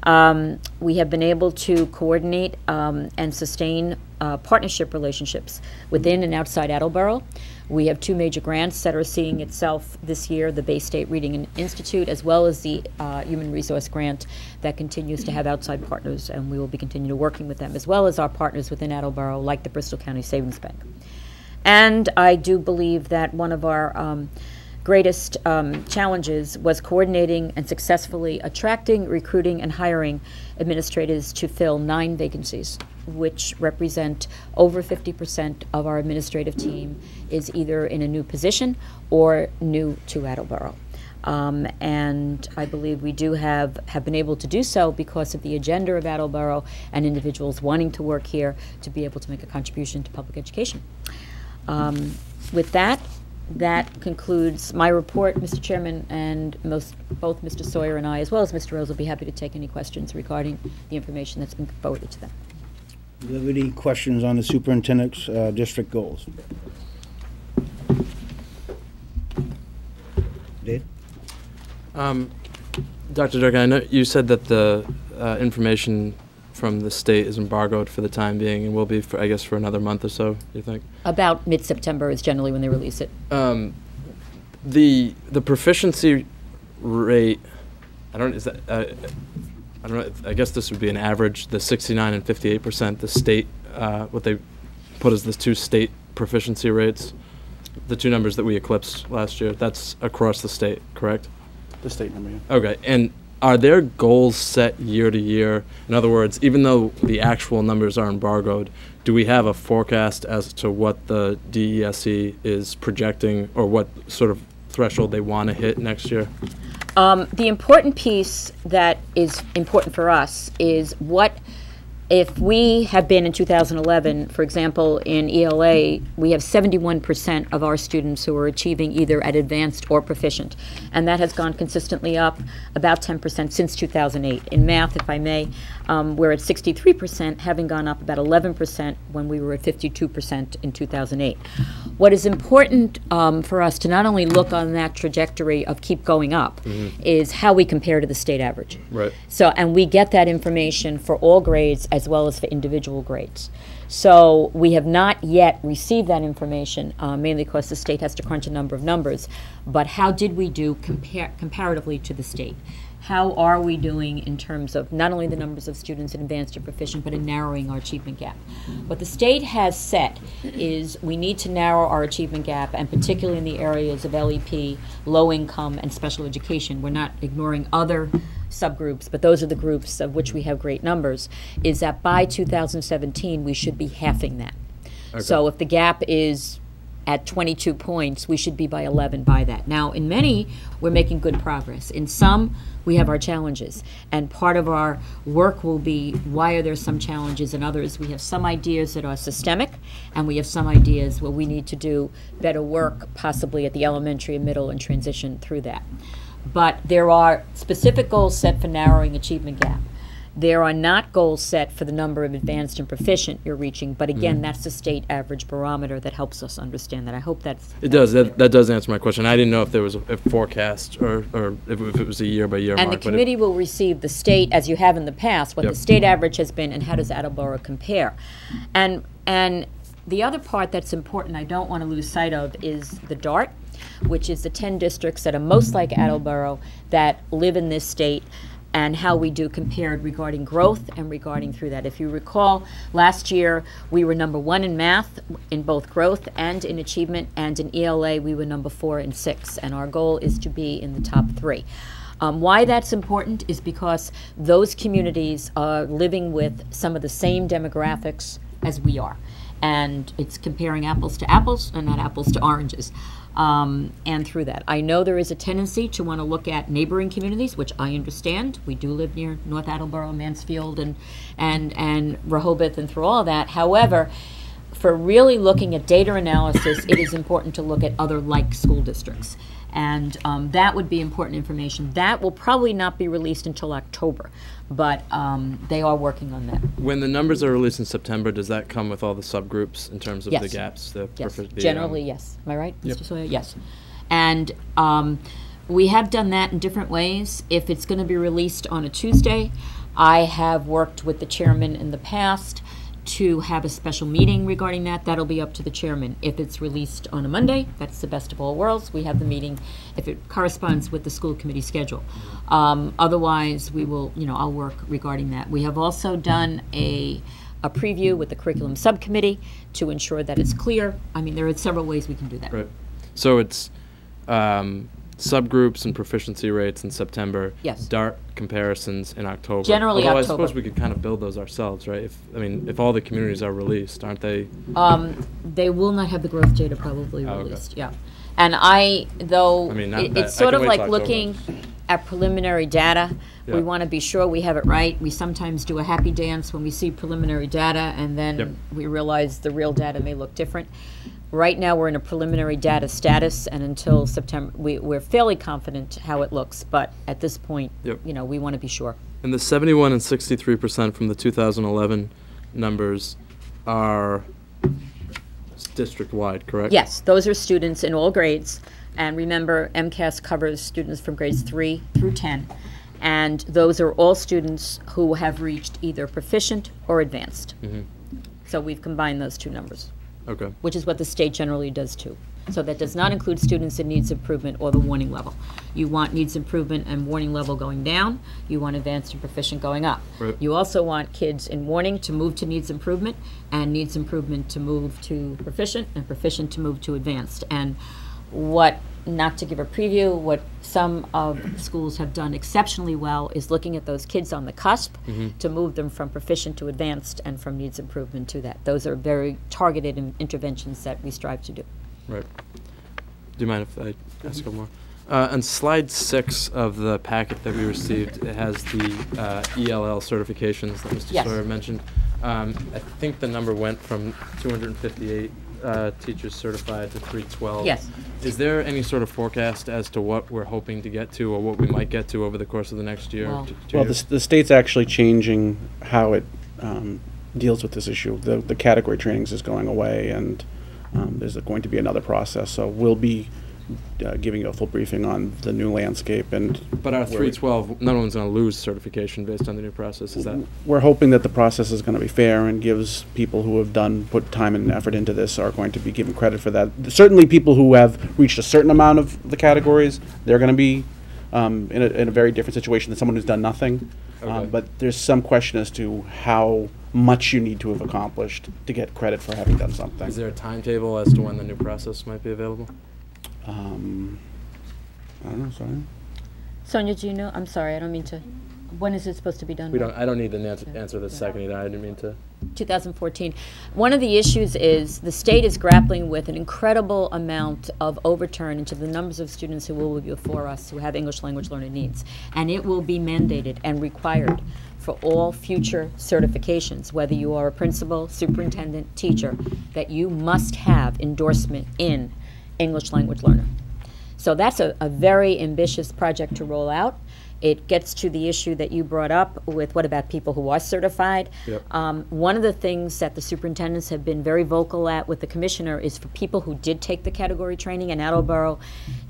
We have been able to coordinate and sustain partnership relationships within and outside Attleboro. We have two major grants that are seeing itself this year, the Bay State Reading Institute, as well as the Human Resource Grant that continues to have outside partners, and we will be continuing working with them, as well as our partners within Attleboro, like the Bristol County Savings Bank. And I do believe that one of our greatest challenges was coordinating and successfully attracting, recruiting, and hiring administrators to fill 9 vacancies, which represent over 50% of our administrative team is either in a new position or new to Attleboro. And I believe we do have been able to do so because of the agenda of Attleboro and individuals wanting to work here to be able to make a contribution to public education. With that concludes my report, Mr. Chairman, and both Mr. Sawyer and I, as well as Mr. Rose, will be happy to take any questions regarding the information that's been forwarded to them.
Do you have any questions on the superintendent's district goals? Dave?
Dr. Durkin, I know you said that the information from the state is embargoed for the time being and will be, for, I guess, for another month or so, you think?
About mid-September is generally when they release it.
The proficiency rate, I don't know, I guess this would be an average, the 69 and 58%, the state, what they put as the 2 state proficiency rates, the 2 numbers that we eclipsed last year, that's across the state, correct?
The state number, yeah.
Okay, and are there goals set year to year? In other words, even though the actual numbers are embargoed, do we have a forecast as to what the DESE is projecting or what sort of threshold they want to hit next year?
The important piece that is important for us is what, if we have been in 2011, for example, in ELA, we have 71% of our students who are achieving either at advanced or proficient. And that has gone consistently up about 10% since 2008. In math, if I may, we're at 63%, having gone up about 11% when we were at 52% in 2008. What is important for us to not only look on that trajectory of keep going up is how we compare to the state average.
Right.
So, and we get that information for all grades as well as for individual grades. So we have not yet received that information, mainly because the state has to crunch a number of numbers. But how did we do comparatively to the state? How are we doing in terms of not only the numbers of students in advanced or proficient, but in narrowing our achievement gap? What the state has set is we need to narrow our achievement gap, and particularly in the areas of LEP, low income, and special education. We're not ignoring other subgroups, but those are the groups of which we have great numbers, is that by 2017 we should be halving that. Okay. So if the gap is at 22 points, we should be by 11 by that. Now, in many, we're making good progress. In some, we have our challenges. And part of our work will be why are there some challenges in others. We have some ideas that are systemic, and we have some ideas where we need to do better work, possibly at the elementary and middle, and transition through that. But there are specific goals set for narrowing achievement gap. There are not goals set for the number of advanced and proficient you're reaching, but again, that's the state average barometer that helps us understand that. I hope that's...
It does. That does answer my question. I didn't know if there was a forecast or if it was a year-by-year mark.
And the committee will receive the state, as you have in the past, what the state average has been and how does Attleboro compare. And the other part that's important I don't want to lose sight of is the DART, which is the 10 districts that are most like Attleboro that live in this state, and how we do compared regarding growth and regarding through that. If you recall, last year we were #1 in math in both growth and in achievement, and in ELA we were #4 and 6, and our goal is to be in the top 3. Why that's important is because those communities are living with some of the same demographics as we are. And it's comparing apples to apples and not apples to oranges. And through that, I know there is a tendency to want to look at neighboring communities, which I understand. We do live near North Attleboro, Mansfield, and Rehoboth, and through all that. However, for really looking at data analysis, it is important to look at other like school districts. And that would be important information. That will probably not be released until October, but they are working on that.
When the numbers are released in September, does that come with all the subgroups in terms of the gaps?
Yes, generally, yes. Am I right, Mr. Sawyer? Yes. And we have done that in different ways. If it's going to be released on a Tuesday, I have worked with the chairman in the past to have a special meeting regarding that. That'll be up to the chairman. If it's released on a Monday, that's the best of all worlds. We have the meeting if it corresponds with the school committee schedule. Otherwise, we will, I'll work regarding that. We have also done a preview with the curriculum subcommittee to ensure that it's clear. I mean, there are several ways we can do that.
Right. So it's subgroups and proficiency rates in September.
Yes.
DART comparisons in October.
Generally
Although
October.
I suppose we could kind of build those ourselves, right? If all the communities are released, aren't they?
They will not have the growth data probably
Oh, okay.
released, yeah. And it's sort of like looking at preliminary data.
Yeah.
We want to be sure we have it right. We sometimes do a happy dance when we see preliminary data, and then
Yep.
we realize the real data may look different. Right now, we're in a preliminary data status, and until September, we're fairly confident how it looks. But at this point,
Yep.
we want to be sure.
And the 71 and 63% from the 2011 numbers are district-wide, correct?
Yes, those are students in all grades. And remember, MCAS covers students from grades 3 through 10. And those are all students who have reached either proficient or advanced.
Mm-hmm.
So we've combined those two numbers,
Okay.
which is what the state generally does too. So that does not include students in needs improvement or the warning level. You want needs improvement and warning level going down. You want advanced and proficient going up.
Right.
You also want kids in warning to move to needs improvement, and needs improvement to move to proficient, and proficient to move to advanced. And not to give a preview, what some of the schools have done exceptionally well is looking at those kids on the cusp to move them from proficient to advanced and from needs improvement to that. Those are very targeted interventions that we strive to do.
Right. Do you mind if I ask a couple more? On slide 6 of the packet that we received, it has the ELL certifications that Mr.
Yes.
Sawyer mentioned. I think the number went from 258 teachers certified to 312.
Yes.
Is there any sort of forecast as to what we're hoping to get to, or what we might get to over the course of the next year?
Well-
two
Well,
years?
the state's actually changing how it deals with this issue. The category trainings is going away, and there's going to be another process. So we'll be giving you a full briefing on the new landscape.
But our
where we-
312, no one's going to lose certification based on the new process, is that?
We're hoping that the process is going to be fair and gives people who have put time and effort into this are going to be given credit for that. Certainly people who have reached a certain amount of the categories, they're going to be in a very different situation than someone who's done nothing.
Okay.
But there's some question as to how much you need to have accomplished to get credit for having done something.
Is there a timetable as to when the new process might be available?
I don't know, sorry.
Sonia, do you know? I'm sorry, I don't mean to. When is it supposed to be done?
I don't need the answer this second either. I didn't mean to.
2014. One of the issues is the state is grappling with an incredible amount of overturn into the numbers of students who will be before us who have English language learner needs. And it will be mandated and required for all future certifications, whether you are a principal, superintendent, teacher, that you must have endorsement in English language learner. So that's a very ambitious project to roll out. It gets to the issue that you brought up with what about people who are certified.
Yep.
One of the things that the superintendents have been very vocal at with the commissioner is for people who did take the category training, and Attleboro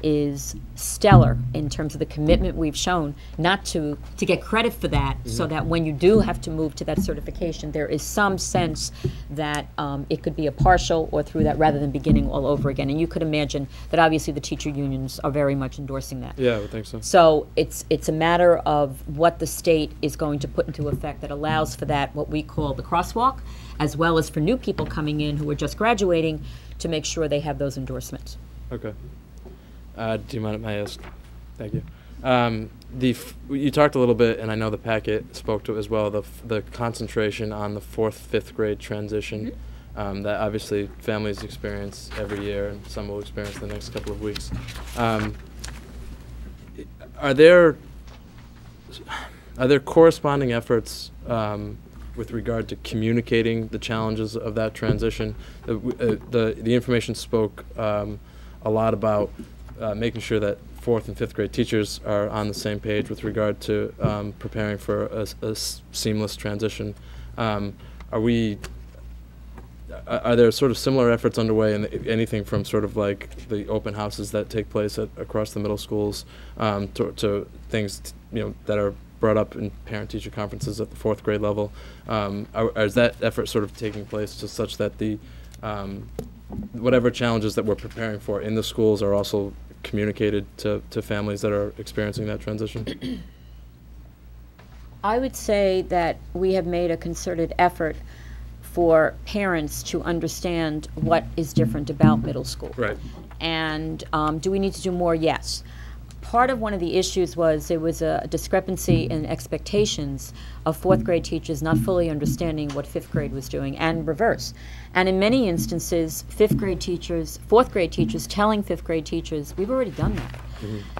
is stellar in terms of the commitment we've shown not to get credit for that, so that when you do have to move to that certification, there is some sense that it could be a partial or through that rather than beginning all over again. And you could imagine that obviously the teacher unions are very much endorsing that.
Yeah, I would think so.
So it's a matter of what the state is going to put into effect that allows for that, what we call the crosswalk, as well as for new people coming in who are just graduating to make sure they have those endorsements.
Okay. Do you mind if I ask? Thank you. You talked a little bit, and I know the packet spoke to it as well, the concentration on the 4th, 5th grade transition that obviously families experience every year, and some will experience the next couple of weeks. Are there corresponding efforts with regard to communicating the challenges of that transition? The information spoke a lot about making sure that 4th and 5th grade teachers are on the same page with regard to preparing for a seamless transition. Are there sort of similar efforts underway in anything from sort of like the open houses that take place across the middle schools to things that are brought up in parent-teacher conferences at the 4th grade level. Is that effort sort of taking place just such that the whatever challenges that we're preparing for in the schools are also communicated to families that are experiencing that transition?
I would say that we have made a concerted effort for parents to understand what is different about middle school.
Right.
And do we need to do more? Yes. Part of one of the issues was there was a discrepancy in expectations of 4th grade teachers not fully understanding what 5th grade was doing, and reverse. And in many instances, 4th grade teachers telling 5th grade teachers, we've already done that.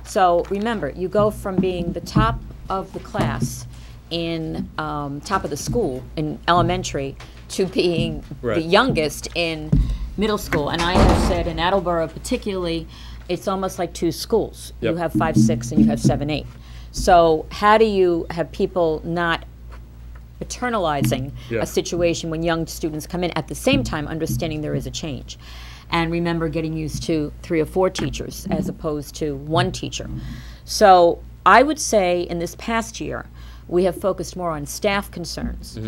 So remember, you go from being the top of the class in top of the school in elementary to being the youngest in middle school. And I have said in Attleboro particularly, it's almost like two schools.
Yep.
You have 5, 6, and you have 7, 8. So how do you have people not paternalizing a situation when young students come in at the same time understanding there is a change? And remember getting used to 3 or 4 teachers as opposed to 1 teacher. So I would say in this past year, we have focused more on staff concerns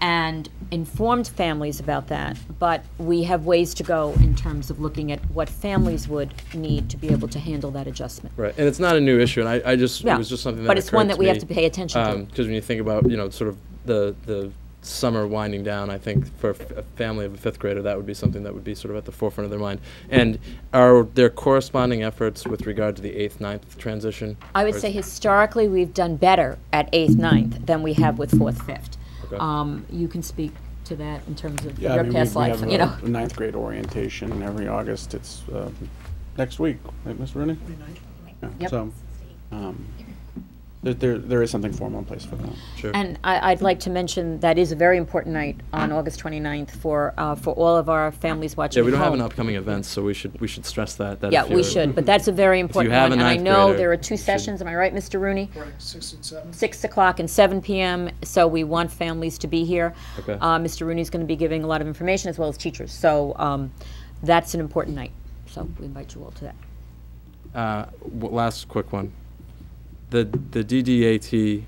and informed families about that, but we have ways to go in terms of looking at what families would need to be able to handle that adjustment.
Right, and it's not a new issue, and I just, it was just something that
but it's one
occurred
that we have to pay attention to.
Because when you think about, sort of the summer winding down, I think for a family of a 5th grader, that would be something that would be sort of at the forefront of their mind. And are there corresponding efforts with regard to the 8th, 9th transition?
I would say historically we've done better at 8th, 9th than we have with 4th, 5th.
Okay.
You can speak to that in terms of
Yeah,
your
I mean,
past
we
life,
have
you know.
a 9th grade orientation every August. It's next week, right, Ms. Rooney? Yeah.
Yep.
So there is something formal in place for that.
Sure.
And I'd like to mention that is a very important night on August 29th for all of our families watching
Yeah, we
at
don't have
home.
any upcoming events, so we should stress that.
Yeah, we should, but that's a very important
have
one.
a
And I
ninth
know
grader,
there are 2
you should-
sessions, am I right, Mr. Rooney?
Correct, 6 and 7.
6 o'clock and 7 p.m., so we want families to be here.
Okay.
Mr. Rooney's going to be giving a lot of information as well as teachers, so that's an important night. So we invite you all to that.
Last quick one. The DDAT,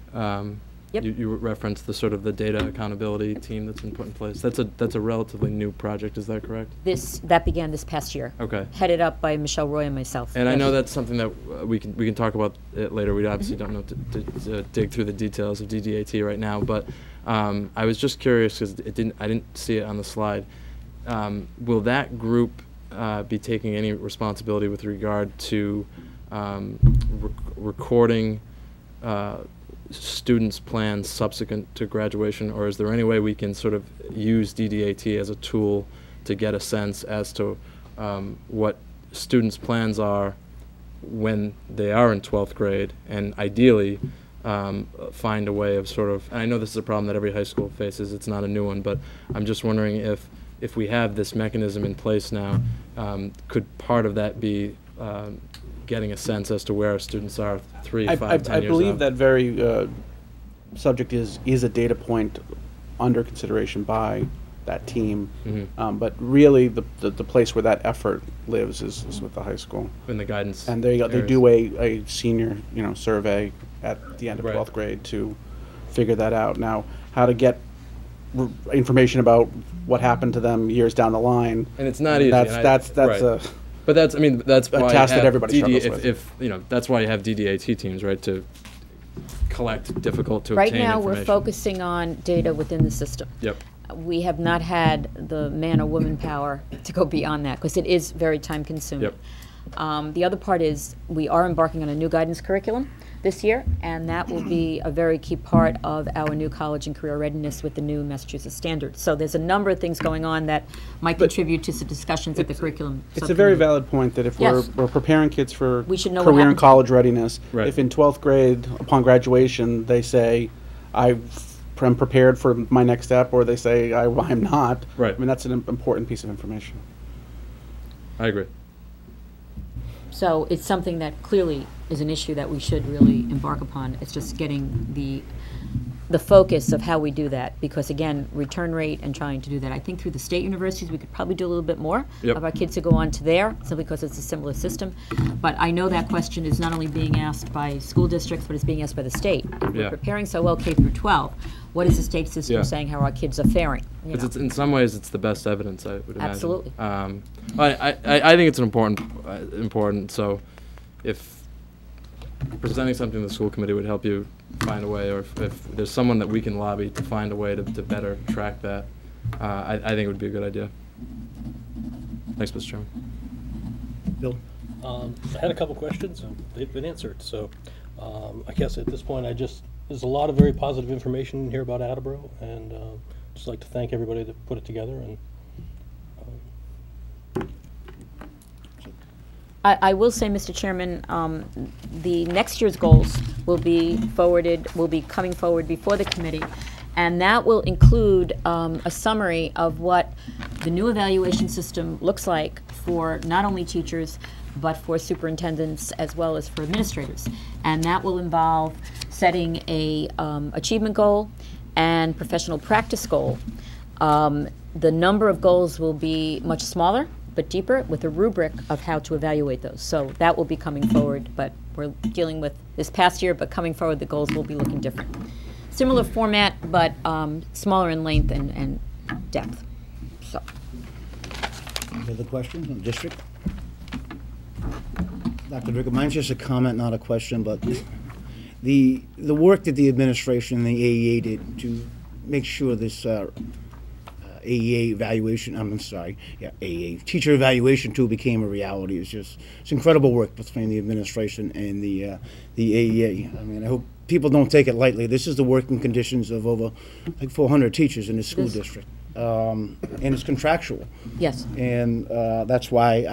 Yep.
you referenced the sort of the data accountability team that's been put in place. That's a relatively new project, is that correct?
That began this past year.
Okay.
Headed up by Michelle Roy and myself.
And I
Yes.
know that's something that we can talk about it later. We obviously don't know to dig through the details of DDAT right now, but I was just curious because I didn't see it on the slide. Will that group be taking any responsibility with regard to recording students' plans subsequent to graduation, or is there any way we can sort of use DDAT as a tool to get a sense as to what students' plans are when they are in 12th grade, and ideally find a way of sort of, and I know this is a problem that every high school faces, it's not a new one, but I'm just wondering if we have this mechanism in place now, could part of that be getting a sense as to where our students are 3, 5, 10 years out?
I believe that very subject is a data point under consideration by that team. But really, the place where that effort lives is with the high school.
In the guidance.
And they
areas.
do a senior survey at the end of
Right.
12th grade to figure that out. Now, how to get information about what happened to them years down the line.
And it's not easy.
That's
right. But that's why
a
you
task that
have
everybody struggles with.
if that's why you have DDAT teams, right, to collect difficult to
Right
obtain
now,
information.
we're focusing on data within the system.
Yep.
We have not had the man or woman power to go beyond that, because it is very time consuming.
Yep.
The other part is we are embarking on a new guidance curriculum this year, and that will be a very key part of our new college and career readiness with the new Massachusetts standards. So there's a number of things going on that might contribute to some discussions at the curriculum.
It's a very
subcommittee.
valid point that if
Yes.
we're preparing kids for
We should know what
career and
happened.
college readiness,
Right.
if in 12th grade, upon graduation, they say, I'm prepared for my next step, or they say, I'm not.
Right.
I mean, that's an important piece of information.
I agree.
So it's something that clearly is an issue that we should really embark upon. It's just getting the the focus of how we do that, because again, return rate and trying to do that. I think through the state universities, we could probably do a little bit more
Yep.
of our kids to go on to there, simply because it's a similar system. But I know that question is not only being asked by school districts, but it's being asked by the state. If we're
Yeah.
preparing so well K through 12, what is the state system
Yeah.
saying how our kids are faring? You know?
It's, in some ways, it's the best evidence, I would imagine.
Absolutely.
I think it's an important. So, if presenting something to the school committee would help you find a way, or if there's someone that we can lobby to find a way to better track that, I think it would be a good idea. Thanks, Mr. Chairman.
Bill?
I had a couple questions, and they've been answered. So I guess at this point, there's a lot of very positive information here about Attleboro, and just like to thank everybody that put it together. And
I will say, Mr. Chairman, the next year's goals will be coming forward before the committee, and that will include a summary of what the new evaluation system looks like for not only teachers, but for superintendents as well as for administrators. And that will involve setting a achievement goal and professional practice goal. The number of goals will be much smaller, but deeper, with a rubric of how to evaluate those. So that will be coming forward, but we're dealing with this past year, but coming forward, the goals will be looking different. Similar format, but smaller in length and depth. So.
Any other questions on the district? Dr. Dricker, mine's just a comment, not a question, but the work that the administration and the AEA did to make sure this AEA evaluation, AEA, teacher evaluation tool became a reality. It's incredible work between the administration and the AEA. I mean, I hope people don't take it lightly. This is the working conditions of over like 400 teachers in the school district. And it's contractual.
Yes.
And that's why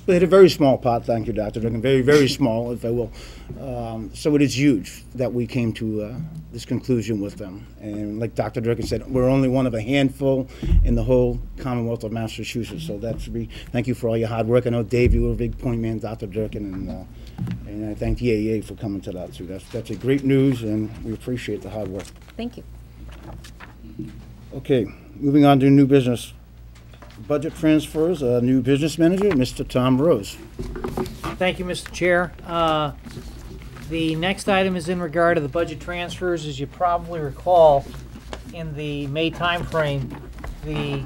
played a very small part, thank you, Dr. Duncan, very, very small, if I will. So it is huge that we came to this conclusion with them. And like Dr. Duncan said, we're only one of a handful in the whole Commonwealth of Massachusetts. So thank you for all your hard work. I know, Dave, you were a big point man, Dr. Duncan, and I thank the AEA for coming to that too. That's a great news, and we appreciate the hard work.
Thank you.
Okay, moving on to new business. Budget transfers, new business manager, Mr. Tom Rose.
Thank you, Mr. Chair. The next item is in regard to the budget transfers. As you probably recall, in the May timeframe, the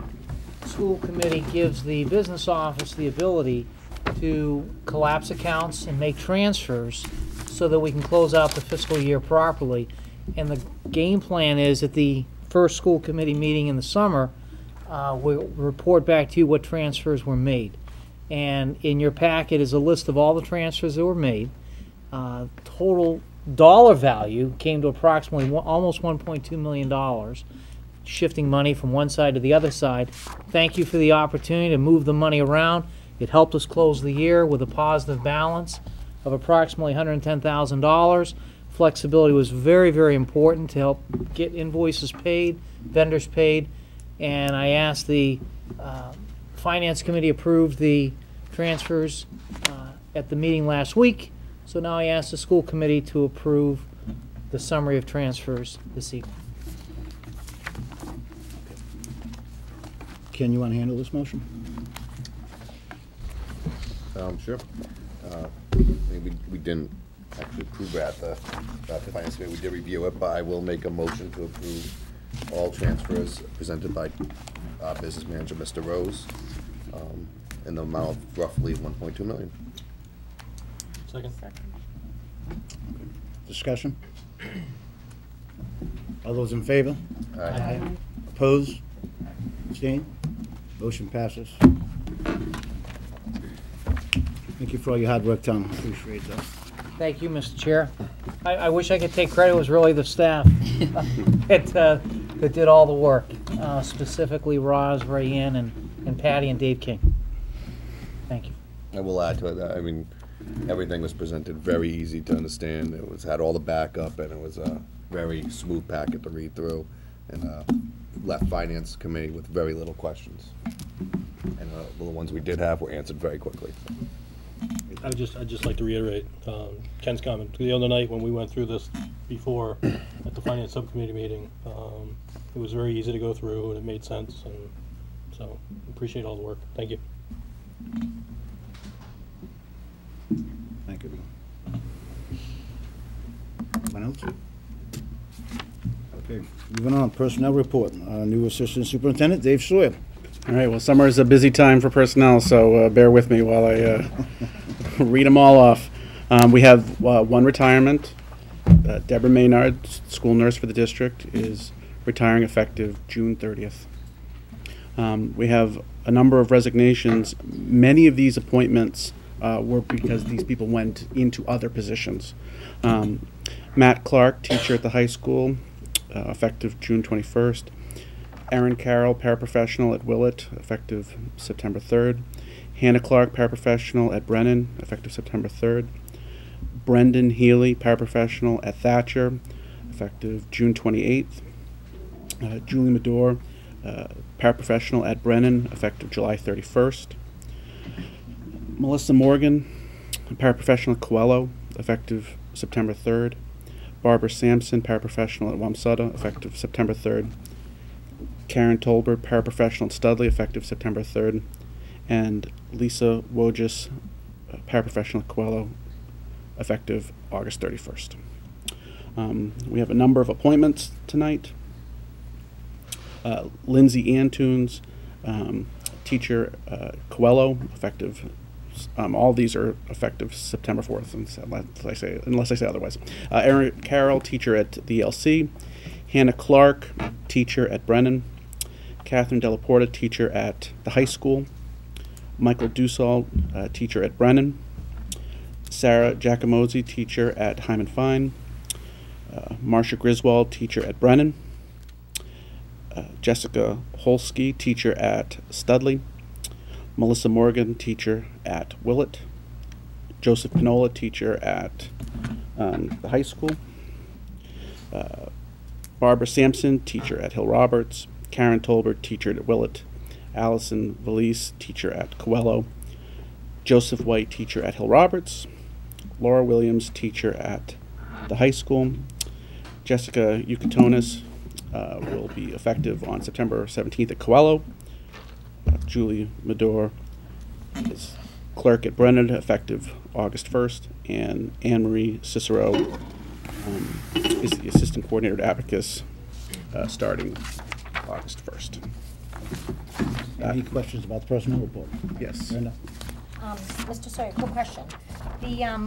school committee gives the business office the ability to collapse accounts and make transfers so that we can close out the fiscal year properly. And the game plan is at the first school committee meeting in the summer, we'll report back to you what transfers were made. And in your packet is a list of all the transfers that were made. Total dollar value came to approximately almost $1.2 million, shifting money from one side to the other side. Thank you for the opportunity to move the money around. It helped us close the year with a positive balance of approximately $110,000. Flexibility was very, very important to help get invoices paid, vendors paid, and I asked the Finance Committee approved the transfers at the meeting last week, so now I asked the school committee to approve the summary of transfers this evening.
Ken, you want to handle this motion?
Sure. We didn't actually approve it at the Finance Committee. We did review it, but I will make a motion to approve all transfers presented by Business Manager Mr. Rose in the amount of roughly $1.2 million.
second.
Discussion? All those in favor?
Aye.
Opposed? Abstained? Motion passes. Thank you for all your hard work, Tom. Appreciate that.
Thank you, Mr. Chair. I wish I could take credit. It was really the staff that did all the work, specifically Roz, Rayanne, and Patty and Dave King. Thank you.
I will add to it that, I mean, everything was presented very easy to understand. It had all the backup, and it was a very smooth packet to read through, and left Finance Committee with very little questions. And the ones we did have were answered very quickly.
I'd just like to reiterate Ken's comment. The other night when we went through this before, I at the finance subcommittee meeting. It was very easy to go through and it made sense, and so appreciate all the work. Thank you.
Thank you. Anyone else? Okay, moving on, personnel report. New Assistant Superintendent, Dave Sawyer.
All right, well, summer is a busy time for personnel, so bear with me while I read them all off. We have one retirement. Deborah Maynard, school nurse for the district, is retiring effective June 30th. We have a number of resignations. Many of these appointments were because these people went into other positions. Matt Clark, teacher at the high school, effective June 21st. Erin Carroll, paraprofessional at Willett, effective September 3rd. Hannah Clark, paraprofessional at Brennan, effective September 3rd. Brendan Healy, paraprofessional at Thatcher, effective June 28th. Julie Medore, paraprofessional at Brennan, effective July 31st. Melissa Morgan, paraprofessional at Coelho, effective September 3rd. Barbara Sampson, paraprofessional at Wamsutta, effective September 3rd. Karen Tolbert, paraprofessional at Studley, effective September 3rd. And Lisa Wojcik, paraprofessional at Coelho, effective August 31st. We have a number of appointments tonight. Lindsay Antunes, teacher Coelho, effective. All these are effective September 4th, unless I say otherwise. Erin Carroll, teacher at the LC. Hannah Clark, teacher at Brennan. Catherine Delaporta, teacher at the high school. Michael Dussault, teacher at Brennan. Sarah Giacomozzi, teacher at Hyman Fine. Marcia Griswold, teacher at Brennan. Jessica Holsky, teacher at Studley. Melissa Morgan, teacher at Willett. Joseph Pinola, teacher at the high school. Barbara Sampson, teacher at Hill Roberts. Karen Tolbert, teacher at Willett. Allison Valise, teacher at Coelho. Joseph White, teacher at Hill Roberts. Laura Williams, teacher at the high school. Jessica Eucatonis will be effective on September 17th at Coelho. Julie Medore is clerk at Brennan, effective August 1st. And Anne-Marie Cicero is the assistant coordinator at Abacus, starting August 1st.
Any questions about the personnel report?
Yes.
Brenda?
Mr. Sawyer, quick question.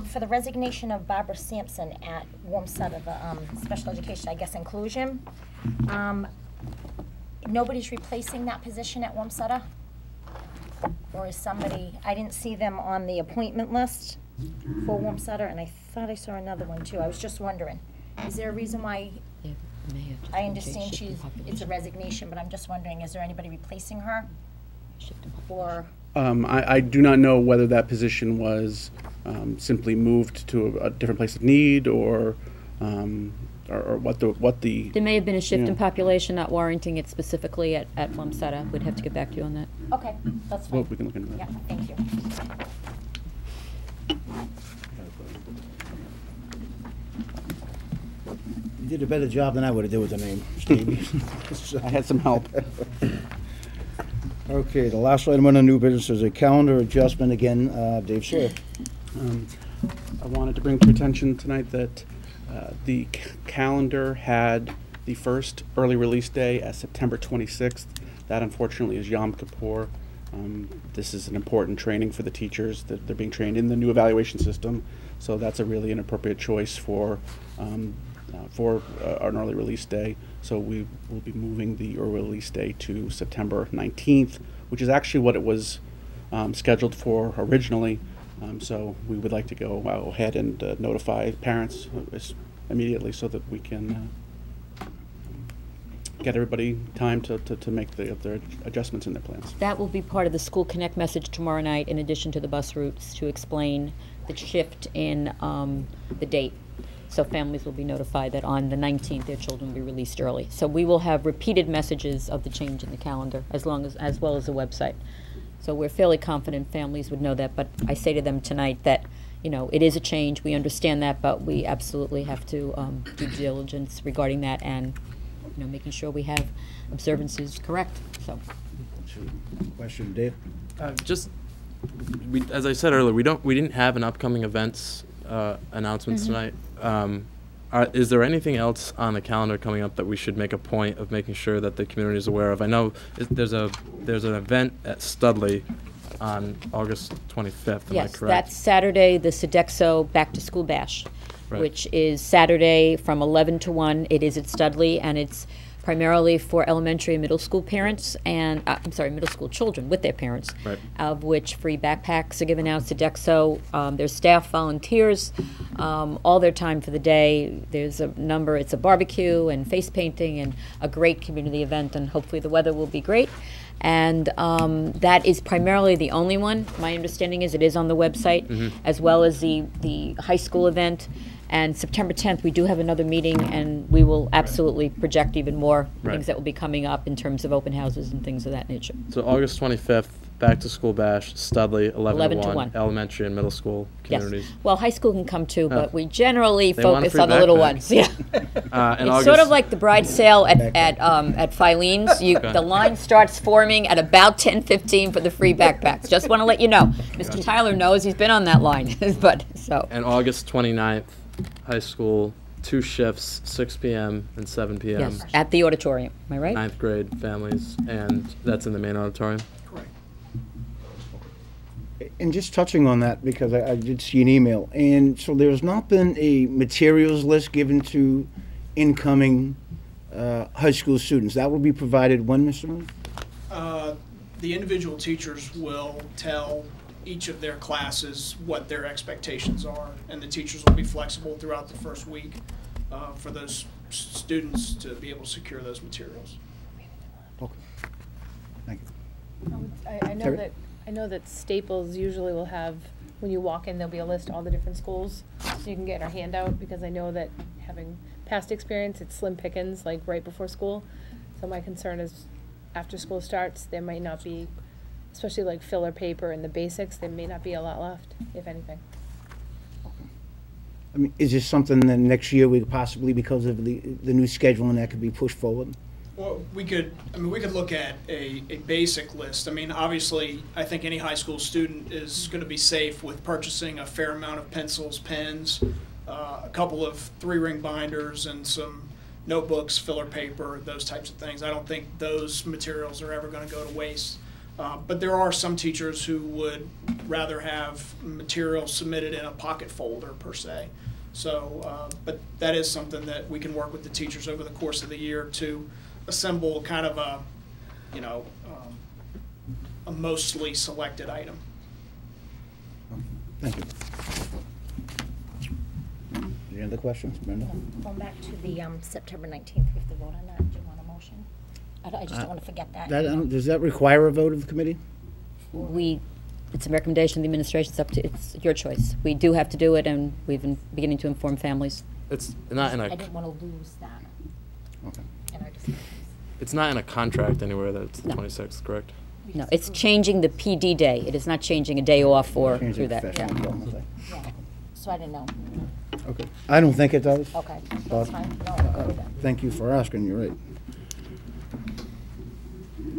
For the resignation of Barbara Sampson at Wamsutta, the special education, I guess, inclusion, nobody's replacing that position at Wamsutta? Or is somebody, I didn't see them on the appointment list for Wamsutta, and I thought I saw another one too. I was just wondering, is there a reason why? I understand it's a resignation, but I'm just wondering, is there anybody replacing her? Or?
I do not know whether that position was simply moved to a different place of need, or what the.
There may have been a shift
Yeah.
in population not warranting it specifically at Wamsutta. We'd have to get back to you on that.
Okay, that's fine.
Well, we can look into that.
Yeah, thank you.
You did a better job than I would have did with the name, Steve.
I had some help.
Okay, the last item on the new business is a calendar adjustment. Again, Dave Sawyer.
I wanted to bring to your attention tonight that the calendar had the first early release day as September 26th. That unfortunately is Yom Kippur. This is an important training for the teachers. That they're being trained in the new evaluation system, so that's a really inappropriate choice for an early release day. So we will be moving the early release day to September 19th, which is actually what it was scheduled for originally. So we would like to go ahead and notify parents immediately so that we can get everybody time to make their adjustments in their plans.
That will be part of the School Connect message tomorrow night, in addition to the bus routes, to explain the shift in the date. So families will be notified that on the 19th their children will be released early. So we will have repeated messages of the change in the calendar, as well as the website. So we're fairly confident families would know that, but I say to them tonight that, you know, it is a change, we understand that, but we absolutely have to do due diligence regarding that and, you know, making sure we have observances correct, so.
Question, Dave?
Just, as I said earlier, we didn't have an upcoming events announcements tonight. Is there anything else on the calendar coming up that we should make a point of making sure that the community is aware of? I know there's an event at Studley on August 25th. Am I
Yes,
correct?
that's Saturday, the Sodexo Back to School Bash,
Right.
which is Saturday from 11 to 1. It is at Studley, and it's primarily for elementary and middle school parents, and, middle school children with their parents,
Right.
of which free backpacks are given out. Sodexo, their staff volunteers all their time for the day. There's a number, it's a barbecue and face painting and a great community event, and hopefully the weather will be great. And that is primarily the only one. My understanding is it is on the website, as well as the high school event. And September 10th, we do have another meeting, and we will absolutely project even more
Right.
things that will be coming up in terms of open houses and things of that nature.
So August 25th, Back to School Bash, Studley, 11 to 1,
1.
elementary and middle school
Yes.
communities.
Well, high school can come too, but we generally
They want a
focus
free
on the little
backpack.
ones. Yeah.
And
It's sort of like the bride sale at Filene's.
Okay.
The line starts forming at about 10:15 for the free backpacks. Just want to let you know. Mr. Tyler knows, he's been on that line, but, so.
And August 29th, high school, 2 shifts, 6 p.m. and 7 p.m.
Yes, at the auditorium, am I right?
9th grade families, and that's in the main auditorium.
And just touching on that, because I did see an email, and so there's not been a materials list given to incoming high school students. That will be provided when, Mr. Moon?
The individual teachers will tell each of their classes what their expectations are, and the teachers will be flexible throughout the first week for those students to be able to secure those materials.
Okay. Thank you.
I know that Staples usually will have, when you walk in, there'll be a list of all the different schools, so you can get our handout, because I know that having past experience, it's slim pickings, like right before school. So my concern is, after school starts, there might not be, especially like filler paper and the basics, there may not be a lot left, if anything.
I mean, is this something that next year we could possibly, because of the new scheduling, that could be pushed forward?
Well, we could look at a basic list. I mean, obviously, I think any high school student is going to be safe with purchasing a fair amount of pencils, pens, a couple of 3-ring binders, and some notebooks, filler paper, those types of things. I don't think those materials are ever going to go to waste. But there are some teachers who would rather have material submitted in a pocket folder, per se. So, but that is something that we can work with the teachers over the course of the year to assemble kind of a, a mostly selected item.
Thank you. Any other questions, Brenda?
Going back to the September 19th, we have to vote on that. Do you want a motion? I just don't want to forget that.
Does that require a vote of the committee?
It's a recommendation of the administration, it's your choice. We do have to do it, and we've been beginning to inform families.
It's not in
I
a,
didn't want to lose that.
Okay.
And I just.
it's not in a contract anywhere that it's the
No.
26th, correct?
No, it's changing the PD day. It is not changing a day off or
Change
through
the
that.
professional
Yeah.
development thing.
Yeah. So I didn't know.
Okay. I don't think it does.
Okay,
But,
that's fine. No, I'm good with that.
Thank you for asking, you're right.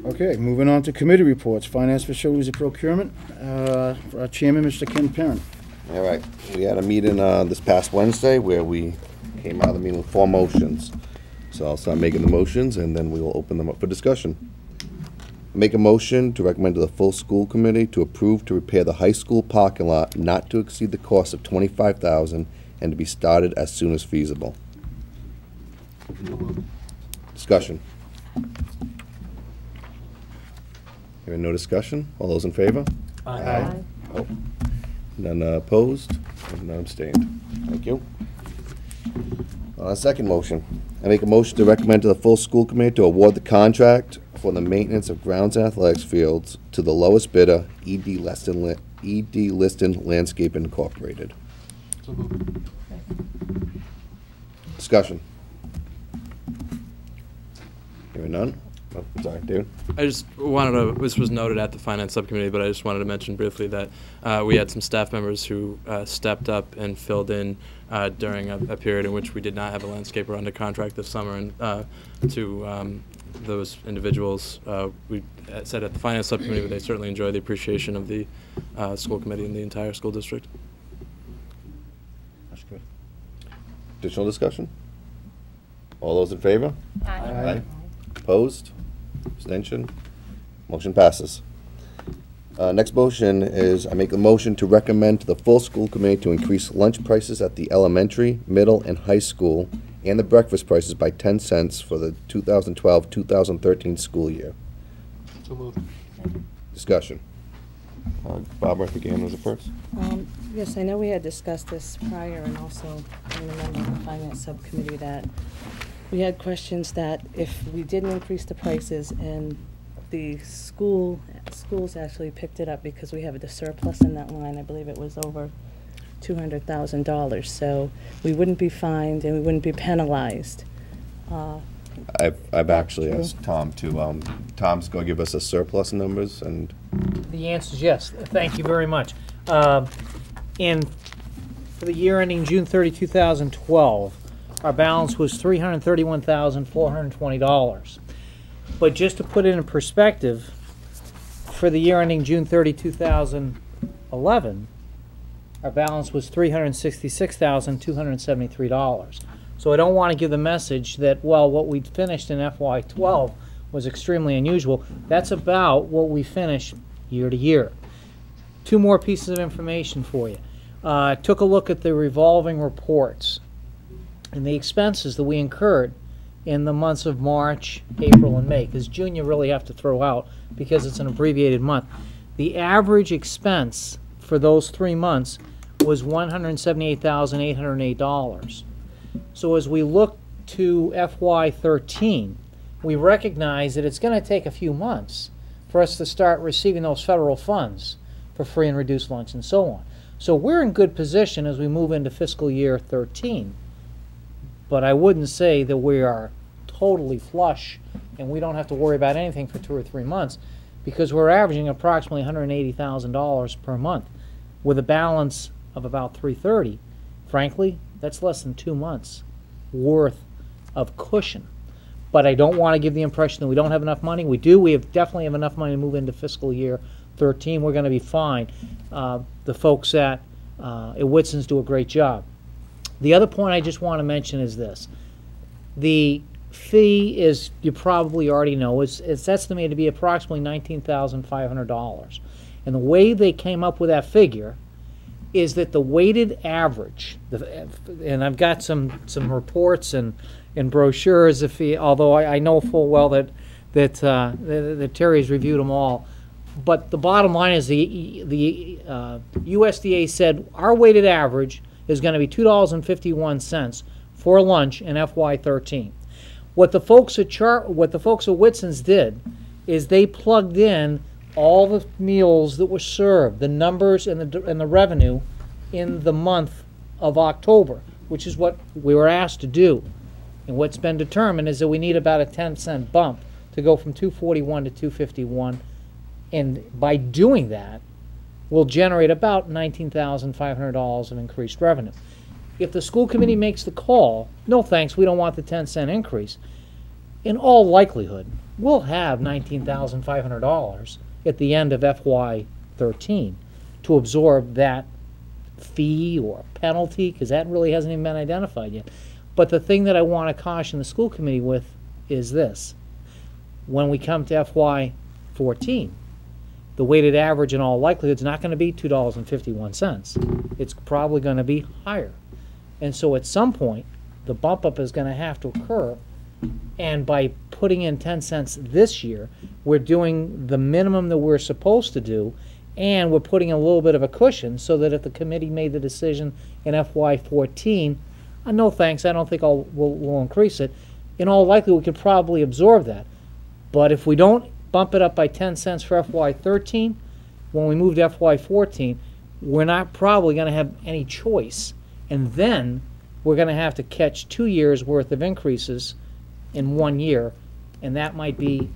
Okay, moving on to committee reports, finance, facilities, and procurement. For our chairman, Mr. Ken Parent.
All right, we had a meeting this past Wednesday where we came out of the meeting with 4 motions. So I'll start making the motions and then we will open them up for discussion. Make a motion to recommend to the full school committee to approve to repair the high school parking lot not to exceed the cost of $25,000 and to be started as soon as feasible. Discussion. Hearing no discussion, all those in favor?
Aye.
Oh. None opposed, and none abstained. Thank you. Second motion. I make a motion to recommend to the full school committee to award the contract for the maintenance of grounds and athletics fields to the lowest bidder, E.D. Liston Landscape Incorporated. Discussion. Hearing none. Oh, I'm sorry, David?
I just wanted to, this was noted at the Finance Subcommittee, but I just wanted to mention briefly that we had some staff members who stepped up and filled in during a period in which we did not have a landscaper under contract this summer. And to those individuals, we said at the Finance Subcommittee that they certainly enjoy the appreciation of the school committee and the entire school district.
That's good.
Additional discussion? All those in favor?
Aye.
Opposed? Abstention? Motion passes. Next motion is, I make a motion to recommend to the full school committee to increase lunch prices at the elementary, middle, and high school, and the breakfast prices by 10 cents for the 2012-2013 school year.
So moved.
Discussion. Barbara, I think Ann was the first.
Yes, I know we had discussed this prior, and also being a member of the Finance Subcommittee, that we had questions that if we didn't increase the prices and the schools actually picked it up because we have a surplus in that line, I believe it was over $200,000, so we wouldn't be fined and we wouldn't be penalized.
I've actually asked Tom to, Tom's going to give us a surplus numbers, and
The answer is yes. Thank you very much. For the year ending June 30, 2012, our balance was $331,420. But just to put it in perspective, for the year ending June 30, 2011, our balance was $366,273. So I don't want to give the message that, well, what we finished in FY12 was extremely unusual. That's about what we finish year to year. Two more pieces of information for you. Took a look at the revolving reports and the expenses that we incurred in the months of March, April, and May, because June you really have to throw out because it's an abbreviated month. The average expense for those 3 months was $178,808. So as we look to FY13, we recognize that it's going to take a few months for us to start receiving those federal funds for free and reduced lunch and so on. So we're in good position as we move into fiscal year 13. But I wouldn't say that we are totally flush and we don't have to worry about anything for 2 or 3 months, because we're averaging approximately $180,000 per month with a balance of about $330,000. Frankly, that's less than 2 months worth of cushion. But I don't want to give the impression that we don't have enough money. We do. We definitely have enough money to move into fiscal year 13. We're going to be fine. The folks at Whitson's do a great job. The other point I just want to mention is this. The fee is, you probably already know, it's estimated to be approximately $19,500. And the way they came up with that figure is that the weighted average, and I've got some reports and brochures, although I know full well that Terry's reviewed them all. But the bottom line is the USDA said our weighted average is going to be $2.51 for lunch in FY13. What the folks at Whitson's did is they plugged in all the meals that were served, the numbers and the revenue in the month of October, which is what we were asked to do. And what's been determined is that we need about a 10-cent bump to go from $2.41 to $2.51. And by doing that, we'll generate about $19,500 of increased revenue. If the school committee makes the call, no thanks, we don't want the 10-cent increase, in all likelihood, we'll have $19,500 at the end of FY13 to absorb that fee or penalty, because that really hasn't even been identified yet. But the thing that I want to caution the school committee with is this. When we come to FY14, the weighted average in all likelihood is not going to be $2.51. It's probably going to be higher. And so at some point, the bump up is going to have to occur. And by putting in 10 cents this year, we're doing the minimum that we're supposed to do, and we're putting a little bit of a cushion so that if the committee made the decision in FY14, no thanks, I don't think we'll increase it, in all likelihood we could probably absorb that. But if we don't bump it up by 10 cents for FY13, when we move to FY14, we're not probably going to have any choice. And then we're going to have to catch 2 years worth of increases in 1 year and that might be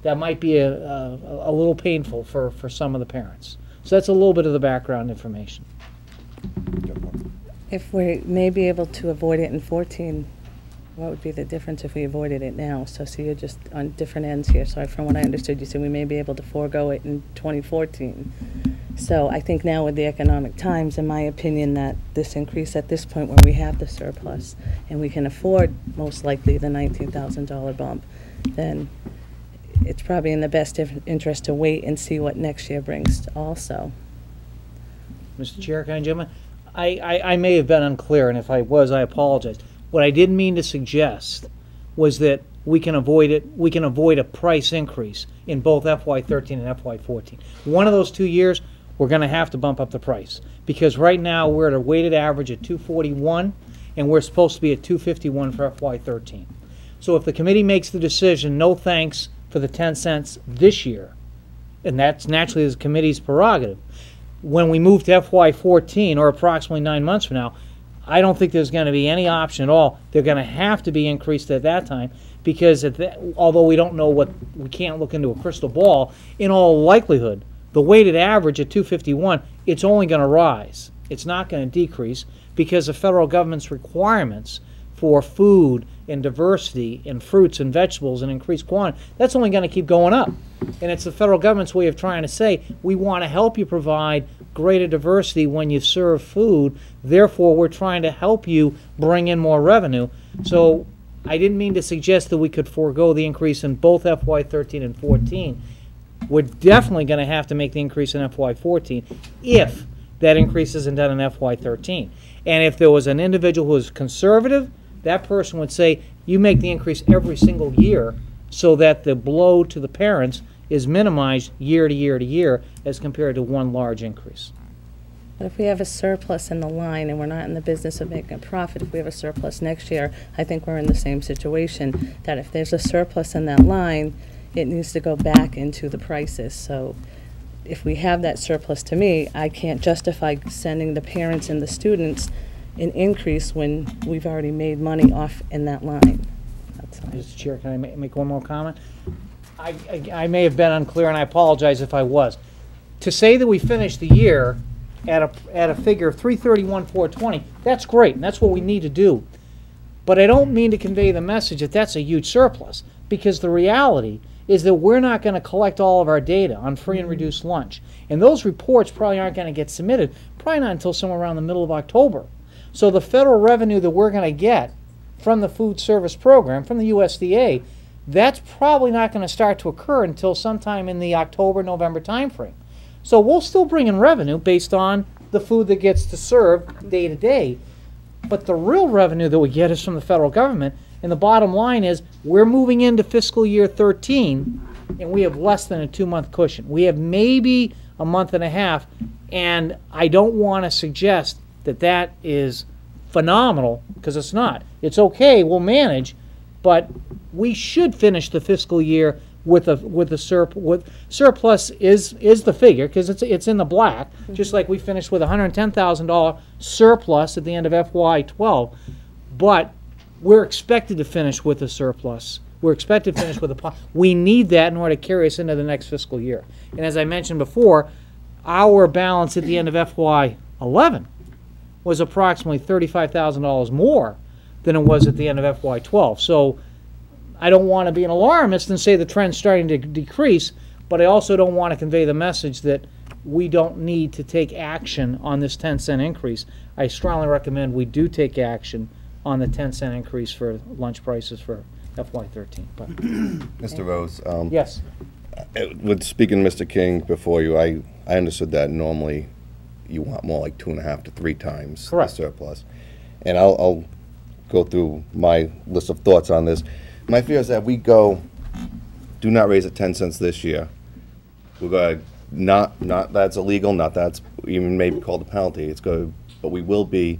a little painful for some of the parents. So that's a little bit of the background information.
If we may be able to avoid it in 14, what would be the difference if we avoided it now? So you're just on different ends here. So from what I understood, you said we may be able to forego it in 2014. So I think now with the economic times, in my opinion, that this increase at this point where we have the surplus and we can afford most likely the $19,000 bump, then it's probably in the best interest to wait and see what next year brings also.
Mr. Chair, can I jump in? I may have been unclear, and if I was, I apologize. What I didn't mean to suggest was that we can avoid it. We can avoid a price increase in both FY13 and FY14. One of those 2 years, we're going to have to bump up the price because right now we're at a weighted average of $241, and we're supposed to be at $251 for FY13. So if the committee makes the decision, no thanks for the 10 cents this year, and that's naturally the committee's prerogative. When we move to FY14, or approximately 9 months from now, I don't think there's going to be any option at all. They're going to have to be increased at that time because although we don't know we can't look into a crystal ball, in all likelihood, the weighted average at 251, it's only going to rise. It's not going to decrease because the federal government's requirements for food and diversity and fruits and vegetables and increased quantity, that's only going to keep going up. And it's the federal government's way of trying to say, we want to help you provide greater diversity when you serve food, therefore we're trying to help you bring in more revenue. So I didn't mean to suggest that we could forego the increase in both FY13 and 14. We're definitely going to have to make the increase in FY14 if that increase isn't done in FY13. And if there was an individual who was conservative, that person would say, you make the increase every single year so that the blow to the parents is minimized year to year to year as compared to one large increase.
But if we have a surplus in the line and we're not in the business of making a profit, if we have a surplus next year, I think we're in the same situation, that if there's a surplus in that line, it needs to go back into the prices. So if we have that surplus, to me, I can't justify sending the parents and the students an increase when we've already made money off in that line. That's all.
Mr. Chair, can I make one more comment? I may have been unclear, and I apologize if I was. To say that we finished the year at a figure of 331,420, that's great, and that's what we need to do. But I don't mean to convey the message that that's a huge surplus, because the reality is that we're not going to collect all of our data on free and reduced lunch. And those reports probably aren't going to get submitted, probably not until somewhere around the middle of October. So the federal revenue that we're going to get from the food service program, from the USDA, that's probably not going to start to occur until sometime in the October-November timeframe. So we'll still bring in revenue based on the food that gets to serve day to day. But the real revenue that we get is from the federal government. And the bottom line is we're moving into fiscal year 13, and we have less than a 2-month cushion. We have maybe a month and a half, and I don't want to suggest that that is phenomenal, because it's not. It's okay, we'll manage, but we should finish the fiscal year with surplus is the figure, because it's in the black, just like we finished with $110,000 surplus at the end of FY12. But we're expected to finish with a surplus. We're expected to finish with a we need that in order to carry us into the next fiscal year. And as I mentioned before, our balance at the end of FY11 was approximately $35,000 more than it was at the end of FY12. So I don't want to be an alarmist and say the trend's starting to decrease, but I also don't want to convey the message that we don't need to take action on this 10-cent increase. I strongly recommend we do take action on the 10-cent increase for lunch prices for FY13. But
Mr. Rose.
yes.
With speaking to Mr. King before you, I understood that normally you want more like 2.5 to 3 times
Correct.
the surplus. And I'll go through my list of thoughts on this. My fear is that we do not raise it 10 cents this year. We're going to not that's illegal, not that's even maybe called a penalty. But we will be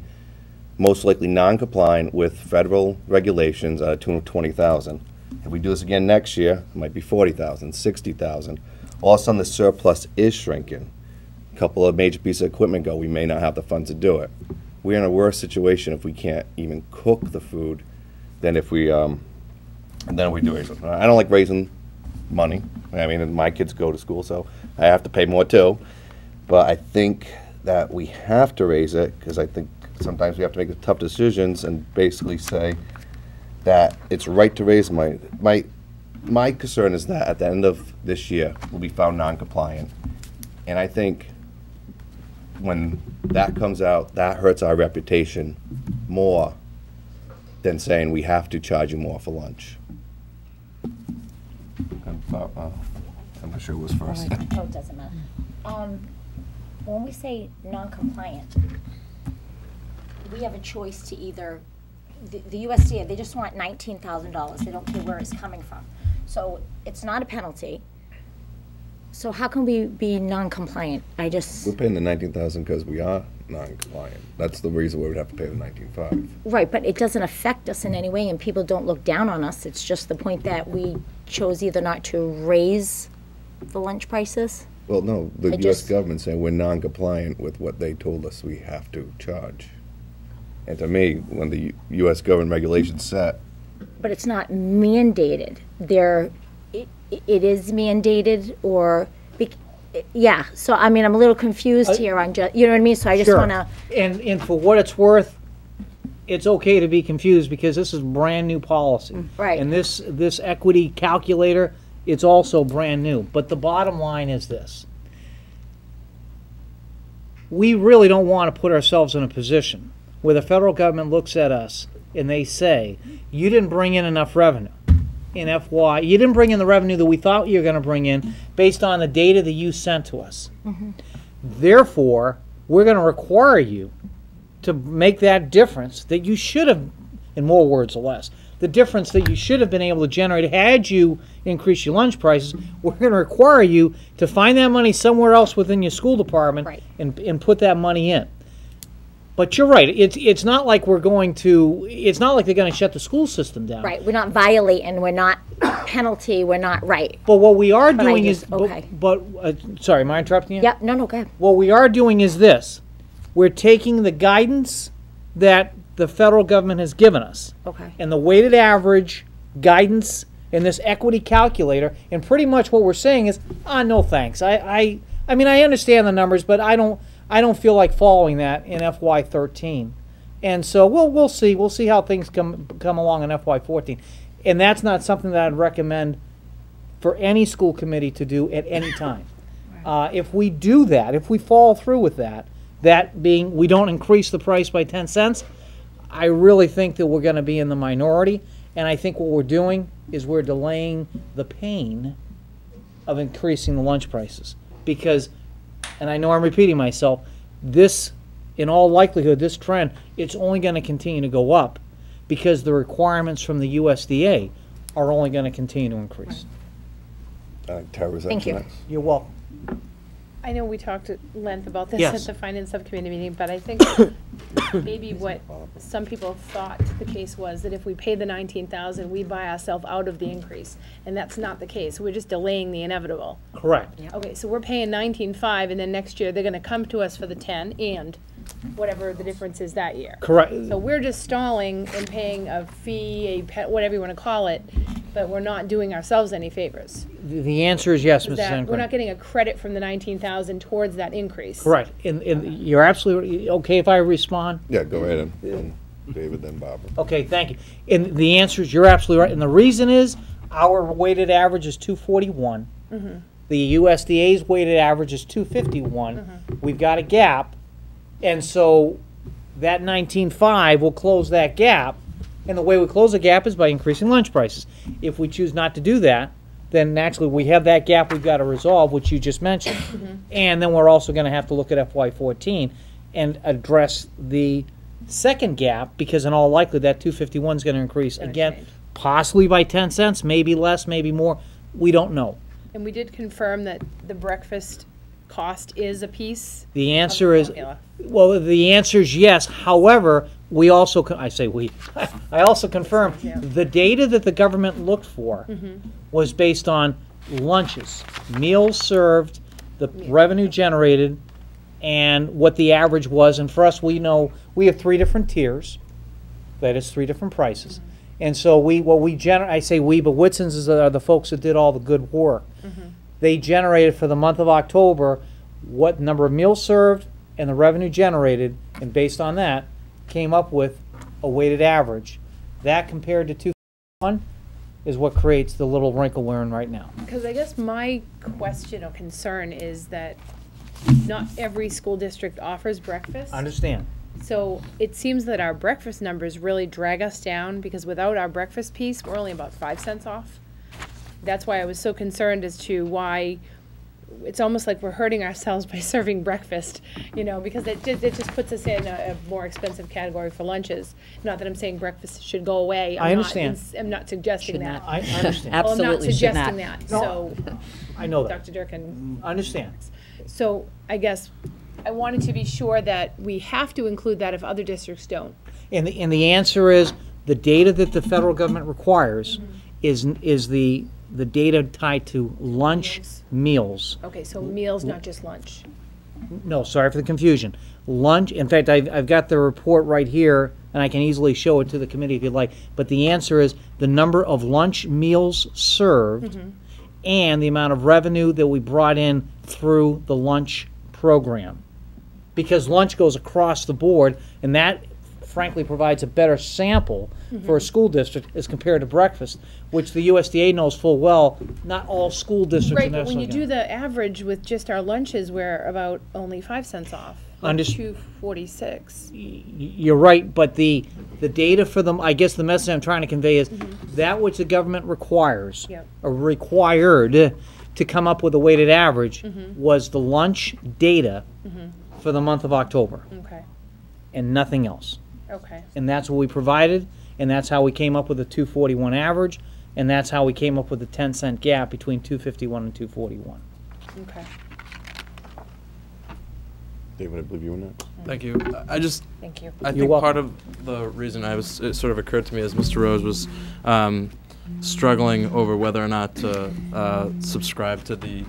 most likely non-compliant with federal regulations at a tune of $20,000. If we do this again next year, it might be $40,000, $60,000. All of a sudden, the surplus is shrinking. A couple of major pieces of equipment go, we may not have the funds to do it. We're in a worse situation if we can't even cook the food than if we and then we do raise it. I don't like raising money. I mean, my kids go to school, so I have to pay more too. But I think that we have to raise it, because I think sometimes we have to make the tough decisions and basically say that it's right to raise money. My concern is that at the end of this year, we'll be found non-compliant. And I think when that comes out, that hurts our reputation more than saying we have to charge you more for lunch. I'm not sure who was first.
Oh, it doesn't matter. When we say non-compliant, we have a choice to either, the USDA, they just want $19,000. They don't care where it's coming from. So it's not a penalty. So how can we be non-compliant?
We're paying the $19,000 because we are non-compliant. That's the reason we would have to pay the $19,500.
Right, but it doesn't affect us in any way, and people don't look down on us. It's just the point that we chose either not to raise the lunch prices.
Well, no, the U.S. government saying we're non-compliant with what they told us we have to charge. And to me, when the U.S. government regulations set,
But it's not mandated. It is mandated, or, yeah, so I mean, I'm a little confused here on just, you know what I mean? So I just
Sure.
want to,
And for what it's worth, it's okay to be confused because this is brand-new policy.
Right.
And this equity calculator, it's also brand new. But the bottom line is this. We really don't want to put ourselves in a position where the federal government looks at us and they say, you didn't bring in enough revenue in FY. You didn't bring in the revenue that we thought you were going to bring in based on the data that you sent to us. Therefore, we're going to require you to make that difference that you should have, in more words or less, the difference that you should have been able to generate had you increased your lunch prices. We're going to require you to find that money somewhere else within your school department
Right.
and put that money in. But you're right. It's not like we're going to. It's not like they're going to shut the school system down.
right, we're not violating, we're not penalty, we're not, right.
But what we are
But I
doing
just-
is.
okay.
Sorry, am I interrupting you?
Yep, no, go ahead.
What we are doing is this. We're taking the guidance that the federal government has given us
Okay.
and the weighted average guidance in this equity calculator, and pretty much what we're saying is, no thanks. I mean, I understand the numbers, but I don't feel like following that in FY13. And so we'll see. We'll see how things come along in FY14. And that's not something that I'd recommend for any school committee to do at any time. If we do that, if we follow through with that, that being we don't increase the price by 10 cents, I really think that we're going to be in the minority. And I think what we're doing is we're delaying the pain of increasing the lunch prices. Because, and I know I'm repeating myself, this, in all likelihood, this trend, it's only going to continue to go up because the requirements from the USDA are only going to continue to increase.
Tara, is that
Thank you.
next?
You're welcome.
I know we talked at length about this
Yes.
at the finance subcommittee meeting, but I think maybe what some people thought the case was that if we pay the 19,000, we buy ourselves out of the increase, and that's not the case. We're just delaying the inevitable.
Correct.
Okay, so we're paying 19.5, and then next year they're going to come to us for the 10 and whatever the difference is that year.
Correct.
So we're just stalling and paying a fee, whatever you want to call it, but we're not doing ourselves any favors.
The answer is yes,
Is
Mrs.
that we're not
Encrane.
getting a credit from the 19,000 towards that increase.
Correct. And you're absolutely, okay if I respond?
Yeah, go ahead, and David, then Barbara.
Okay, thank you. And the answer is you're absolutely right. And the reason is our weighted average is 241. The USDA's weighted average is 251. We've got a gap. And so that 19.5 will close that gap. And the way we close the gap is by increasing lunch prices. If we choose not to do that, then naturally we have that gap we've got to resolve, which you just mentioned. And then we're also going to have to look at FY14 and address the second gap, because in all likelihood that 251 is going to increase again,
change.
possibly by 10 cents, maybe less, maybe more. We don't know.
And we did confirm that the breakfast cost is a piece.
The answer is,
formula.
well, the answer is yes. However, we also, I say we, I also confirm
Yeah.
the data that the government looked for was based on lunches, meals served, the revenue generated, and what the average was. And for us, we know we have 3 different tiers. That is 3 different prices. And so I say we, but Whitson's are the folks that did all the good work. They generated for the month of October what number of meals served and the revenue generated, and based on that, came up with a weighted average. That compared to 251 is what creates the little wrinkle we're in right now.
Because I guess my question or concern is that not every school district offers breakfast.
Understand?
So it seems that our breakfast numbers really drag us down, because without our breakfast piece, we're only about 5 cents off. That's why I was so concerned as to why it's almost like we're hurting ourselves by serving breakfast, because it just puts us in a more expensive category for lunches. Not that I'm saying breakfast should go away.
I understand.
I'm not suggesting
Should
that.
I understand.
Well, I'm not
Absolutely should not.
suggesting that,
No,
so
I know that.
Dr. Durkin.
Understand.
So I guess I wanted to be sure that we have to include that if other districts don't.
And the answer is, the data that the federal government requires is the data tied to lunch meals.
Okay, so meals, not just lunch.
No, sorry for the confusion. Lunch, in fact, I've got the report right here, and I can easily show it to the committee if you'd like. But the answer is the number of lunch meals served and the amount of revenue that we brought in through the lunch program. Because lunch goes across the board, and that frankly provides a better sample for a school district as compared to breakfast, which the USDA knows full well, not all school districts are
Right, but when you
necessarily
do the average with just our lunches, we're about only 5 cents off. Like $2.46.
You're right, but the data for them, I guess the message I'm trying to convey is that which the government requires,
Yep.
or required to come up with a weighted average, was the lunch data for the month of October,
Okay,
and nothing else.
okay.
And that's what we provided, and that's how we came up with the 241 average, and that's how we came up with the 10-cent gap between 251 and 241.
Okay.
David, I believe you were next.
Thank you.
Thank you.
I
You're
think
welcome.
part of the reason it sort of occurred to me as Mr. Rose was struggling over whether or not to subscribe to the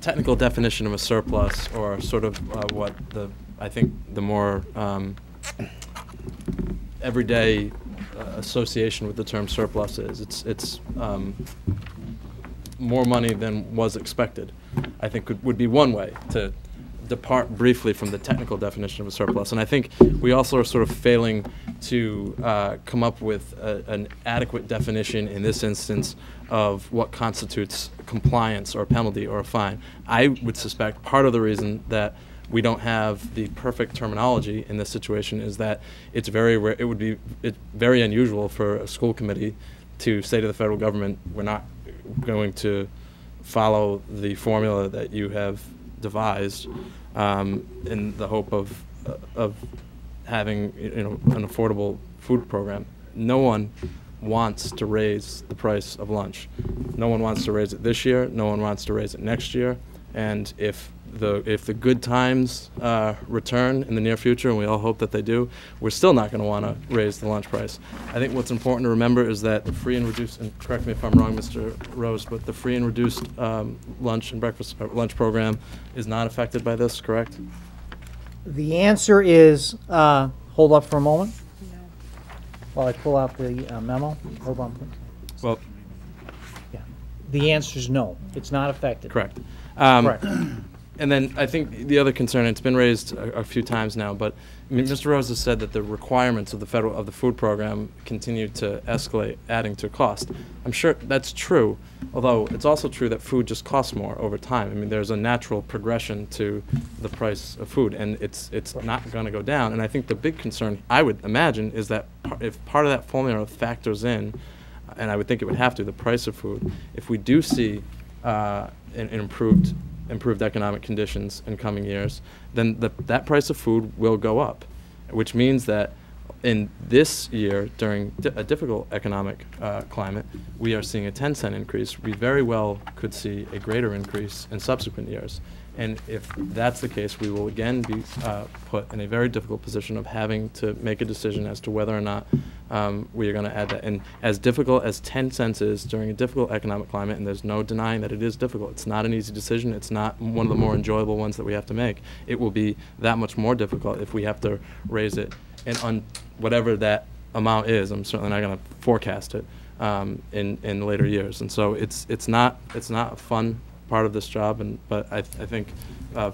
technical definition of a surplus, or sort of what I think the more everyday association with the term surplus is. It's more money than was expected, I think would be one way to depart briefly from the technical definition of a surplus. And I think we also are sort of failing to come up with an adequate definition in this instance of what constitutes compliance or a penalty or a fine. I would suspect part of the reason that we don't have the perfect terminology in this situation is that it's very rare, it's very unusual for a school committee to say to the federal government, we're not going to follow the formula that you have devised in the hope of having an affordable food program. No one wants to raise the price of lunch. No one wants to raise it this year. No one wants to raise it next year. And if the good times return in the near future, and we all hope that they do, we're still not going to want to raise the lunch price. I think what's important to remember is that the free and reduced, and correct me if I'm wrong, Mr. Rose, but the free and reduced lunch and breakfast lunch program is not affected by this, correct?
The answer is, hold up for a moment while I pull out the memo. Hold on, please.
Well,
Yeah. The answer is no. It's not affected.
correct.
Correct.
And then I think the other concern, it's been raised a few times now, but I mean, Mr. Rose has said that the requirements of the food program continue to escalate, adding to cost. I'm sure that's true, although it's also true that food just costs more over time. I mean, there's a natural progression to the price of food, and it's not going to go down. And I think the big concern, I would imagine, is that if part of that formula factors in, and I would think it would have to, the price of food, if we do see an improved economic conditions in coming years, then that price of food will go up, which means that in this year, during a difficult economic climate, we are seeing a 10-cent increase. We very well could see a greater increase in subsequent years. And if that's the case, we will again be put in a very difficult position of having to make a decision as to whether or not we are going to add that. And as difficult as 10 cents is during a difficult economic climate, and there's no denying that it is difficult, it's not an easy decision, it's not one of the more enjoyable ones that we have to make. It will be that much more difficult if we have to raise it and on whatever that amount is. I'm certainly not going to forecast it in later years. And so it's not a fun part of this job, but I think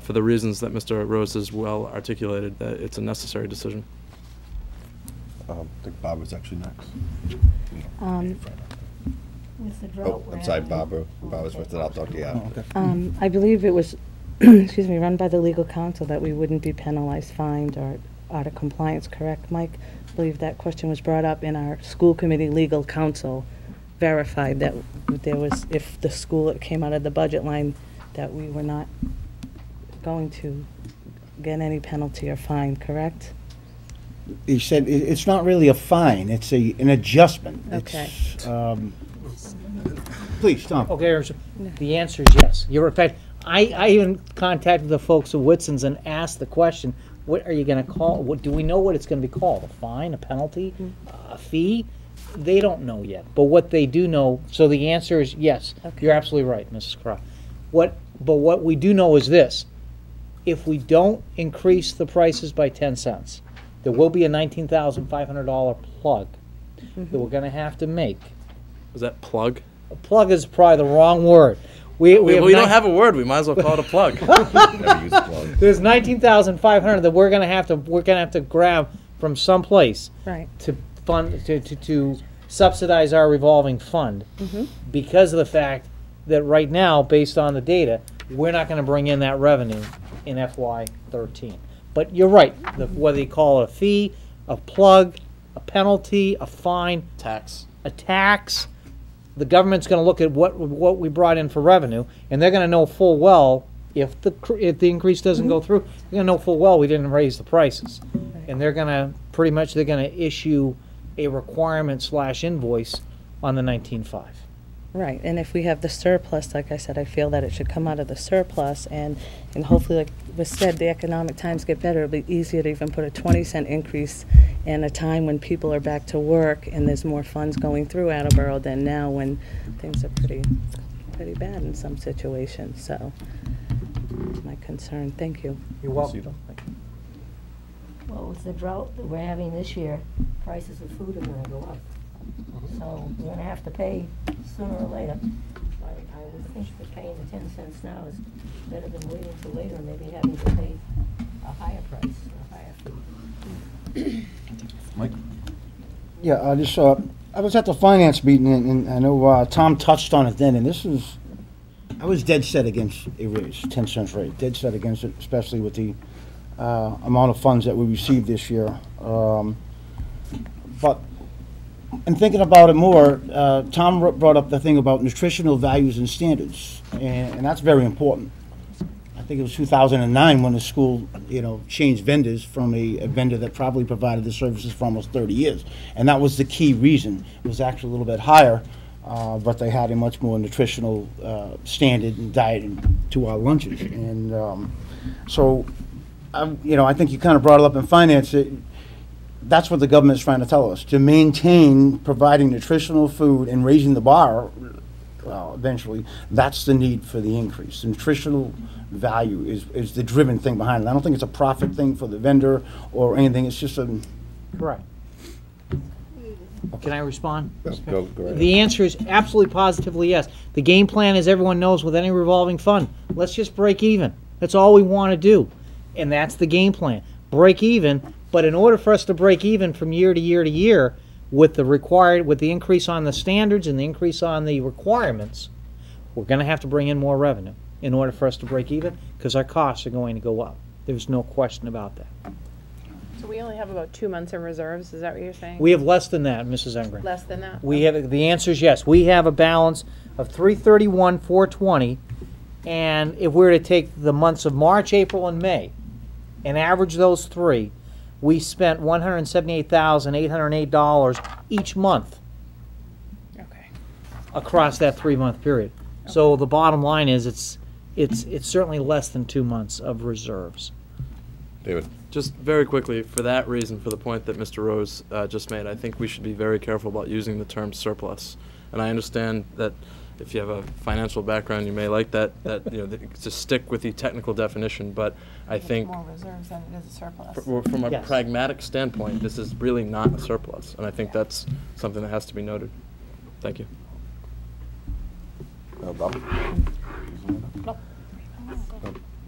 for the reasons that Mr. Rose has well articulated, that it's a necessary decision.
I think Bob was actually next.
With the drought.
Oh, I'm sorry, Barbara. Barbara's first, and I'll talk to you after.
I believe it was, excuse me, run by the legal counsel that we wouldn't be penalized, fined, or out of compliance, correct, Mike? I believe that question was brought up in our school committee legal counsel, verified that there was, if the school came out of the budget line, that we were not going to get any penalty or fine, correct?
He said it's not really a fine, it's an adjustment.
Okay.
It's, please, Tom.
Okay, the answer is yes. You're, in fact, I even contacted the folks at Whitson's and asked the question, what are you gonna call, what, do we know what it's gonna be called? A fine, a penalty, a fee? They don't know yet, but what they do know, so the answer is yes.
Okay.
You're absolutely right, Mrs. Croft. But what we do know is this: if we don't increase the prices by 10 cents, there will be a $19,500 plug that we're gonna have to make.
Is that plug?
A plug is probably the wrong word. We
don't have a word. We might as well call it a plug.
Never use plug.
There's $19,500 that we're gonna have to grab from someplace
Right.
to fund to subsidize our revolving fund, because of the fact that right now, based on the data, we're not going to bring in that revenue in FY13. But you're right. Whether you call it a fee, a plug, a penalty, a fine,
Tax.
a tax, the government's going to look at what we brought in for revenue, and they're going to know full well if the increase doesn't go through. They're going to know full well we didn't raise the prices, and they're going to pretty much issue a requirement / invoice on the 19.5.
Right, and if we have the surplus, like I said, I feel that it should come out of the surplus, and hopefully, like was said, the economic times get better. It'll be easier to even put a 20-cent increase in a time when people are back to work and there's more funds going through Attleboro than now when things are pretty bad in some situations. So, my concern. Thank you.
You're welcome.
Well, with the drought that we're having this year, prices of food are gonna go up. So we're gonna have to pay sooner or later. I would think that paying the 10 cents now is better than waiting till later and maybe having to pay a higher price, a higher fee.
Mike?
Yeah, I was at the finance meeting, and I know Tom touched on it then, and I was dead set against a raise, 10 cents rate, dead set against it, especially with the amount of funds that we received this year. But in thinking about it more, Tom brought up the thing about nutritional values and standards, and that's very important. I think it was 2009 when the school, changed vendors from a vendor that probably provided the services for almost 30 years, and that was the key reason. It was actually a little bit higher, but they had a much more nutritional standard and diet to our lunches, and so. I think you kind of brought it up in finance. That's what the government's trying to tell us, to maintain providing nutritional food and raising the bar eventually. That's the need for the increase. The nutritional value is the driven thing behind it. I don't think it's a profit thing for the vendor or anything. It's just a...
Correct. Can I respond?
Go ahead.
The answer is absolutely positively yes. The game plan, as everyone knows, with any revolving fund, let's just break even. That's all we want to do. And that's the game plan. Break even, but in order for us to break even from year to year to year with the increase on the standards and the increase on the requirements, we're going to have to bring in more revenue in order for us to break even, because our costs are going to go up. There's no question about that.
So we only have about 2 months in reserves, is that what you're saying?
We have less than that, Mrs. Engren.
Less than that?
We have, the answer is yes. We have a balance of $331,420, and if we were to take the months of March, April, and May, and average those three, we spent $178,808 each month.
Okay.
Across that 3-month period. Okay. So the bottom line is it's certainly less than 2 months of reserves.
David?
Just very quickly, for that reason, for the point that Mr. Rose just made, I think we should be very careful about using the term surplus. And I understand that if you have a financial background, you may like that, to stick with the technical definition, but I think
More reserves than it is a surplus.
from a
Yes.
pragmatic standpoint, this is really not a surplus, and I think that's something that has to be noted. Thank you.
Bob?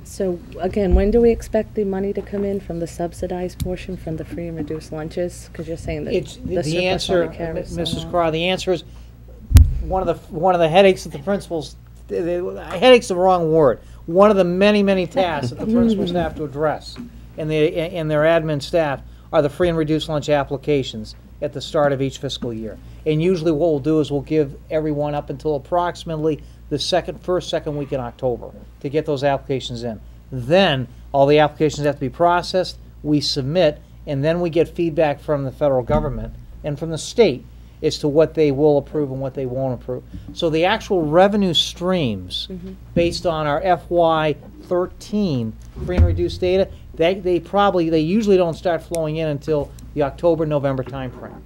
So, again, when do we expect the money to come in from the subsidized portion from the free and reduced lunches? Because you're saying that
It's,
the
the
surplus
answer,
only carries so
Mrs.
long.
Carr, the answer is, one of the headaches that the principals, headache's the wrong word. One of the many, many tasks that the principals have to address in their admin staff are the free and reduced lunch applications at the start of each fiscal year. And usually what we'll do is we'll give everyone up until approximately the first, second week in October to get those applications in. Then, all the applications have to be processed, we submit, and then we get feedback from the federal government and from the state as to what they will approve and what they won't approve. So the actual revenue streams, based on our FY13 free and reduced data, they usually don't start flowing in until the October, November timeframe.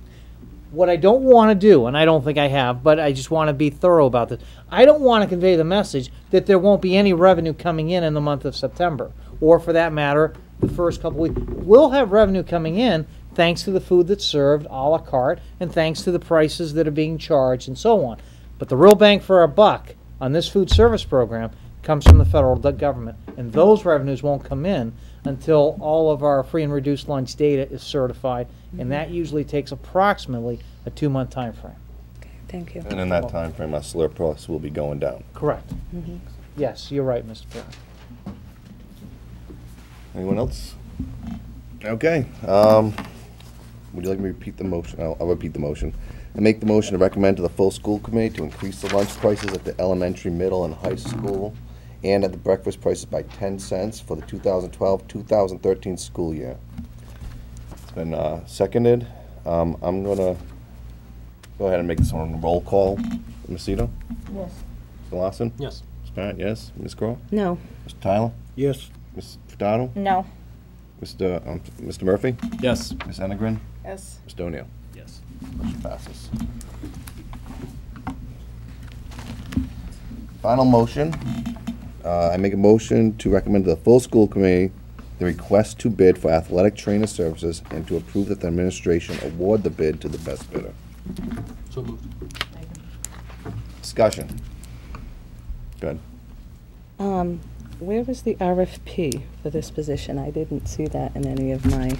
What I don't want to do, and I don't think I have, but I just want to be thorough about this, I don't want to convey the message that there won't be any revenue coming in the month of September, or for that matter, the first couple weeks. We'll have revenue coming in thanks to the food that's served a la carte, and thanks to the prices that are being charged and so on. But the real bang for our buck on this food service program comes from the federal government, and those revenues won't come in until all of our free and reduced lunch data is certified, and that usually takes approximately a 2-month time frame.
Thank you.
And in that time frame, our surplus will be going down.
Correct. Yes, you're right, Mr. Perrin.
Anyone else? Okay, would you like me to repeat the motion? I'll repeat the motion. I make the motion to recommend to the full school committee to increase the lunch prices at the elementary, middle, and high school, and at the breakfast prices by 10 cents for the 2012-2013 school year. It's been seconded. I'm gonna go ahead and make this one a roll call. Ms. Cito?
Yes.
Mr. Lawson?
Yes.
Ms. Parent, yes. Ms. Crowe?
No.
Mr. Tyler?
Yes.
Ms. Furtado?
No.
Mr. Murphy?
Yes.
Ms. Enegren?
Yes.
Mr. O'Neill?
Yes.
Motion passes. Final motion. I make a motion to recommend to the full school committee the request to bid for athletic trainer services and to approve that the administration award the bid to the best bidder.
So moved.
Discussion. Good.
Where was the RFP for this position? I didn't see that in any of my,
It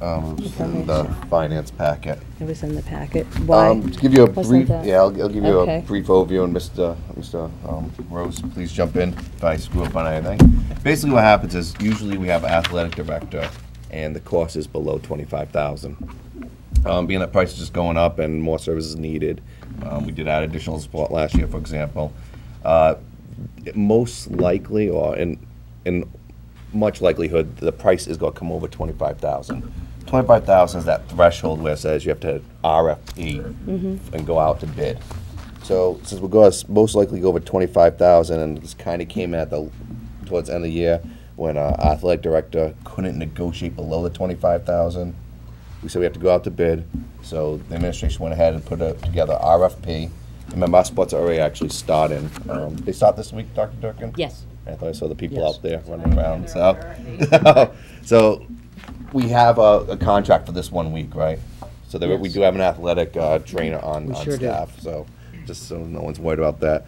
was in the finance packet.
it was in the packet. Why?
To give you a
wasn't
brief,
that-
yeah, I'll give you
Okay.
a brief overview, and Mr. Rose, please jump in if I screw up on anything. Basically, what happens is usually we have an athletic director, and the cost is below $25,000. Being that prices just going up and more services needed, we did add additional support last year, for example. Most likely, or in much likelihood, the price is going to come over 25,000. 25,000 is that threshold where it says you have to RFP and go out to bid. So since we're going to most likely go over 25,000, and this kind of came at towards the end of the year when our athletic director couldn't negotiate below the 25,000, we said we have to go out to bid. So the administration went ahead and put together RFP. Remember, our spots are already actually starting. They start this week, Dr. Durkin?
Yes.
I thought I saw the people
Yes.
out there running around. So we have a contract for this 1 week, right? So we
Yes.
do have an athletic trainer on
We sure do.
staff. So just so no one's worried about that.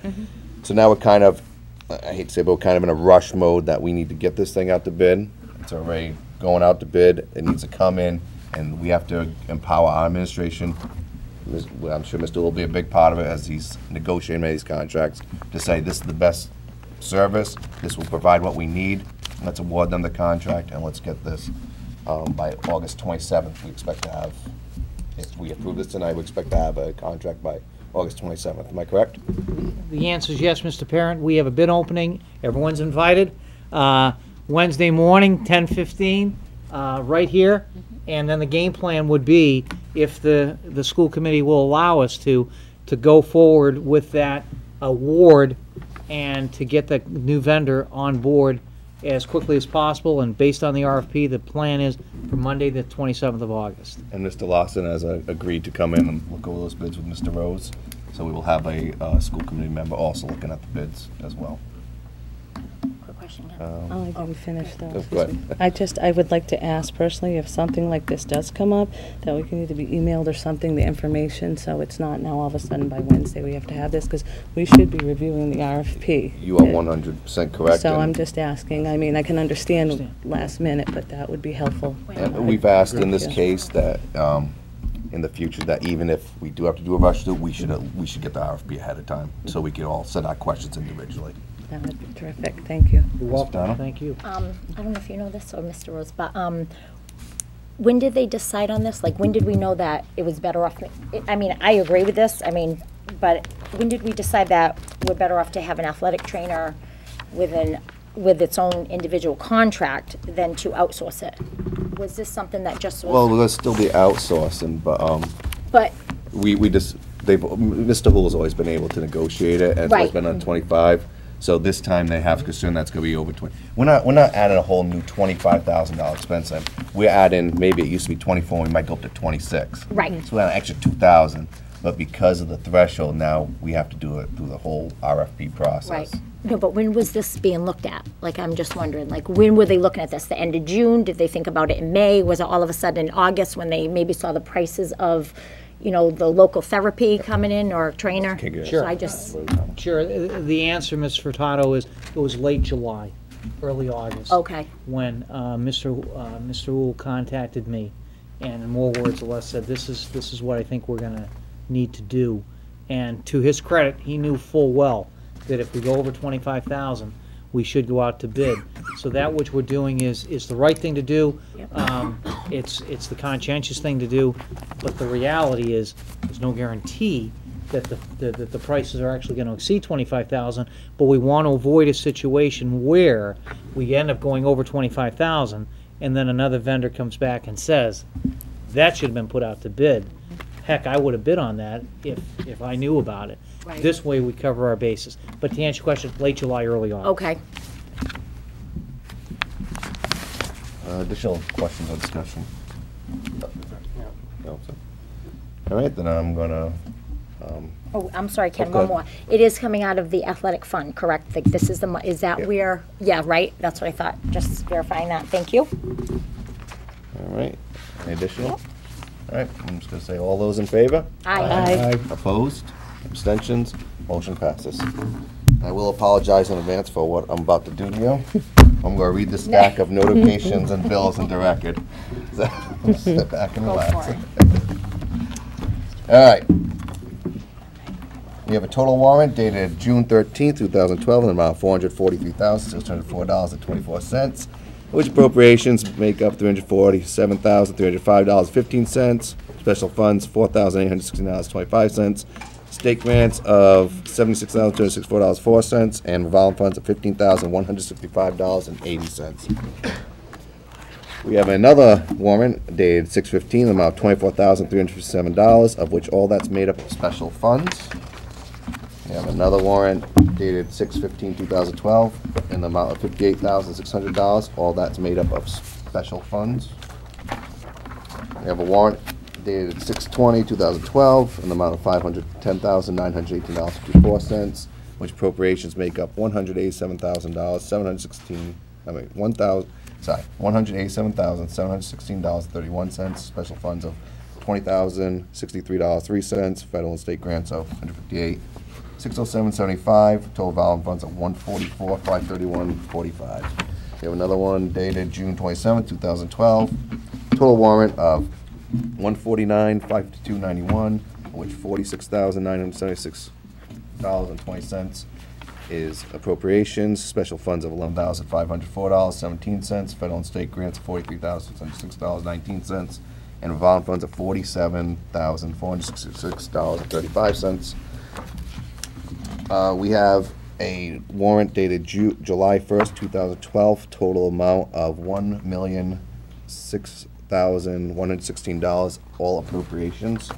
So now we're kind of, I hate to say, but we're kind of in a rush mode that we need to get this thing out to bid. It's already going out to bid. It needs to come in, and we have to empower our administration. I'm sure Mr. will be a big part of it as he's negotiating many of these contracts to say this is the best service, this will provide what we need, let's award them the contract, and let's get this by August 27th. We expect to have, if we approve this tonight, we expect to have a contract by August 27th. Am I correct?
The answer is yes, Mr. Parent. We have a bid opening. Everyone's invited. Wednesday morning, 10:15, right here. And then the game plan would be, if the school committee will allow us to go forward with that award and to get the new vendor on board as quickly as possible. And based on the RFP, the plan is for Monday, the 27th of August.
And Mr. Lawson has agreed to come in and look over those bids with Mr. Rose. So we will have a school committee member also looking at the bids as well.
Quick question, Ken.
Oh, I didn't finish though.
Go ahead.
I would like to ask personally, if something like this does come up, that we can either be emailed or something, the information, so it's not now all of a sudden by Wednesday we have to have this, because we should be reviewing the RFP.
You are 100% correct.
So
and-
I'm just asking, I mean, I can understand last minute, but that would be helpful.
And we've asked in this
Yeah.
case that, in the future, that even if we do have to do a rush to, we should get the RFP ahead of time, so we can all send our questions individually.
That would be terrific, thank you.
You're welcome.
Donna?
Thank you.
I don't know if you know this or Mr. Rose, but when did they decide on this? Like, when did we know that it was better off? I mean, I agree with this. I mean, but when did we decide that we're better off to have an athletic trainer with its own individual contract than to outsource it? Was this something that just was?
Well, there'll still be outsourcing, but,
But
Mr. Hull's always been able to negotiate it, and it's always
Right.
been on 25. So this time they have concern that's gonna be over 20. We're not adding a whole new $25,000 expense in. We're adding, maybe it used to be 24, we might go up to 26.
Right.
So we're adding an extra 2,000, but because of the threshold, now we have to do it through the whole RFP process.
Right. No, but when was this being looked at? Like, I'm just wondering, like, when were they looking at this? The end of June? Did they think about it in May? Was it all of a sudden in August when they maybe saw the prices of, the local therapy coming in or trainer?
Sure.
So I just,
Sure, the answer, Ms. Furtado, is it was late July, early August.
okay,
When Mr. Uhl contacted me, and in more words or less said, this is what I think we're gonna need to do. And to his credit, he knew full well that if we go over 25,000, we should go out to bid. So that which we're doing is the right thing to do. It's the conscientious thing to do, but the reality is, there's no guarantee that the prices are actually gonna exceed 25,000, but we want to avoid a situation where we end up going over 25,000, and then another vendor comes back and says, that should have been put out to bid. Heck, I would have bid on that if I knew about it.
Right.
This way, we cover our bases. But to answer your question, late July, early August.
okay.
Additional questions or discussion? No, so- All right, then I'm gonna,
Oh, I'm sorry, Ken,
Oh, go
one
ahead.
more. It is coming out of the athletic fund, correct? Like, this is is that
Yeah.
where, yeah, right? That's what I thought. Just verifying that. Thank you.
all right, any additional? All right, I'm just gonna say, all those in favor?
Aye.
Opposed? Abstentions? Motion passes. I will apologize in advance for what I'm about to do to you. I'm gonna read the stack of notifications and bills into record. Step back and
Go
relax.
for it.
All right. We have a total warrant dated June 13th, 2012, in the amount of $443,604.24, which appropriations make up $347,305.15, special funds $4,816.25, state grants of $76,264.04, and revolving funds of $15,165.80. We have another warrant dated 6/15, the amount of $24,357, of which all that's made up of special funds. We have another warrant dated 6/15/2012, in the amount of $58,600, all that's made up of special funds. We have a warrant dated 6/20/2012, in the amount of $510,918.54, which appropriations make up $187,716.31, special funds of $20,063.03, federal and state grants of $158,607.75, total revolving funds of $144,531.45. We have another one dated June 27th, 2012, total warrant of $149,552.91, of which $46,976.20 is appropriations, special funds of $11,504.17, federal and state grants of $43,606.19, and revolving funds of $47,466.35. We have a warrant dated July 1st, 2012, total amount of $1,006,116, all appropriations.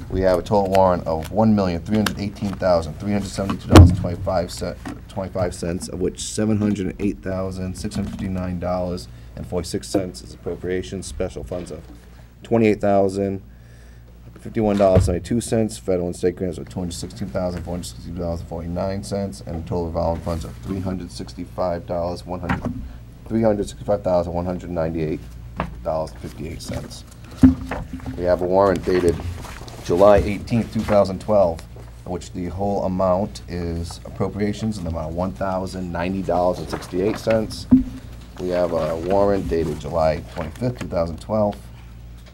We have a total warrant of $1,318,372.25, of which $708,659.46 is appropriations, special funds of $28,000, $51.72. Federal and state grants of $216,462.49, and total revolving funds of $365,198.58. We have a warrant dated July 18th, 2012, in which the whole amount is appropriations in the amount of $1,090.68. We have a warrant dated July 25th, 2012,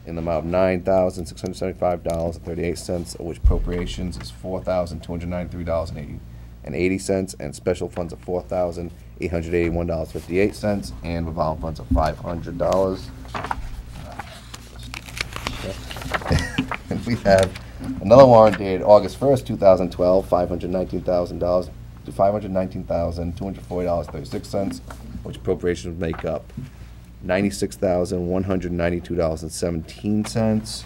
in the amount of $9,675.38, of which appropriations is $4,293.80, and special funds of $4,881.58, and revolving funds of $500. And we have another warrant dated August 1st, 2012, $519,240.36, which appropriations make up $96,192.17,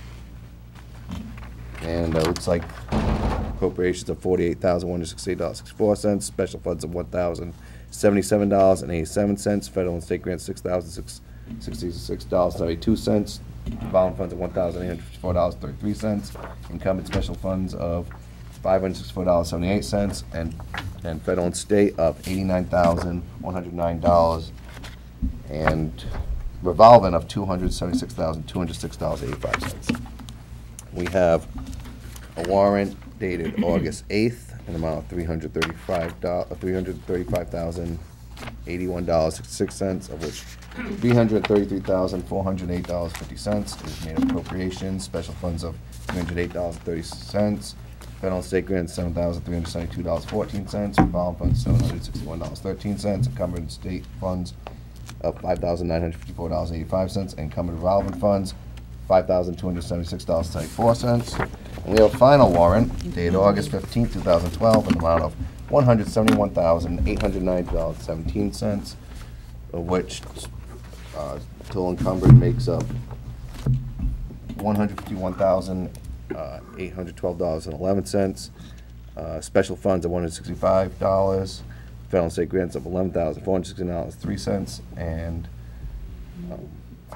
and it looks like appropriations of $48,168.64, special funds of $1,077.87, federal and state grants $6,066.72, revolving funds of $1,854.33, incumbent special funds of $564.78, and federal and state of $89,109, and revolving of $276,206.85. We have a warrant dated August 8th in the amount of $335,081.66, of which $333,408.50 is made appropriations, special funds of $308.30, federal and state grants $7,372.14, revolving funds $761.13, encumbered state funds of $5,954.85, and encumbered revolving funds $5,276.74. And we have a final warrant dated August 15th, 2012, in the amount of $171,809.17, of which total encumbered makes up $151,812.11, special funds of $165, federal and state grants of $11,416.03, and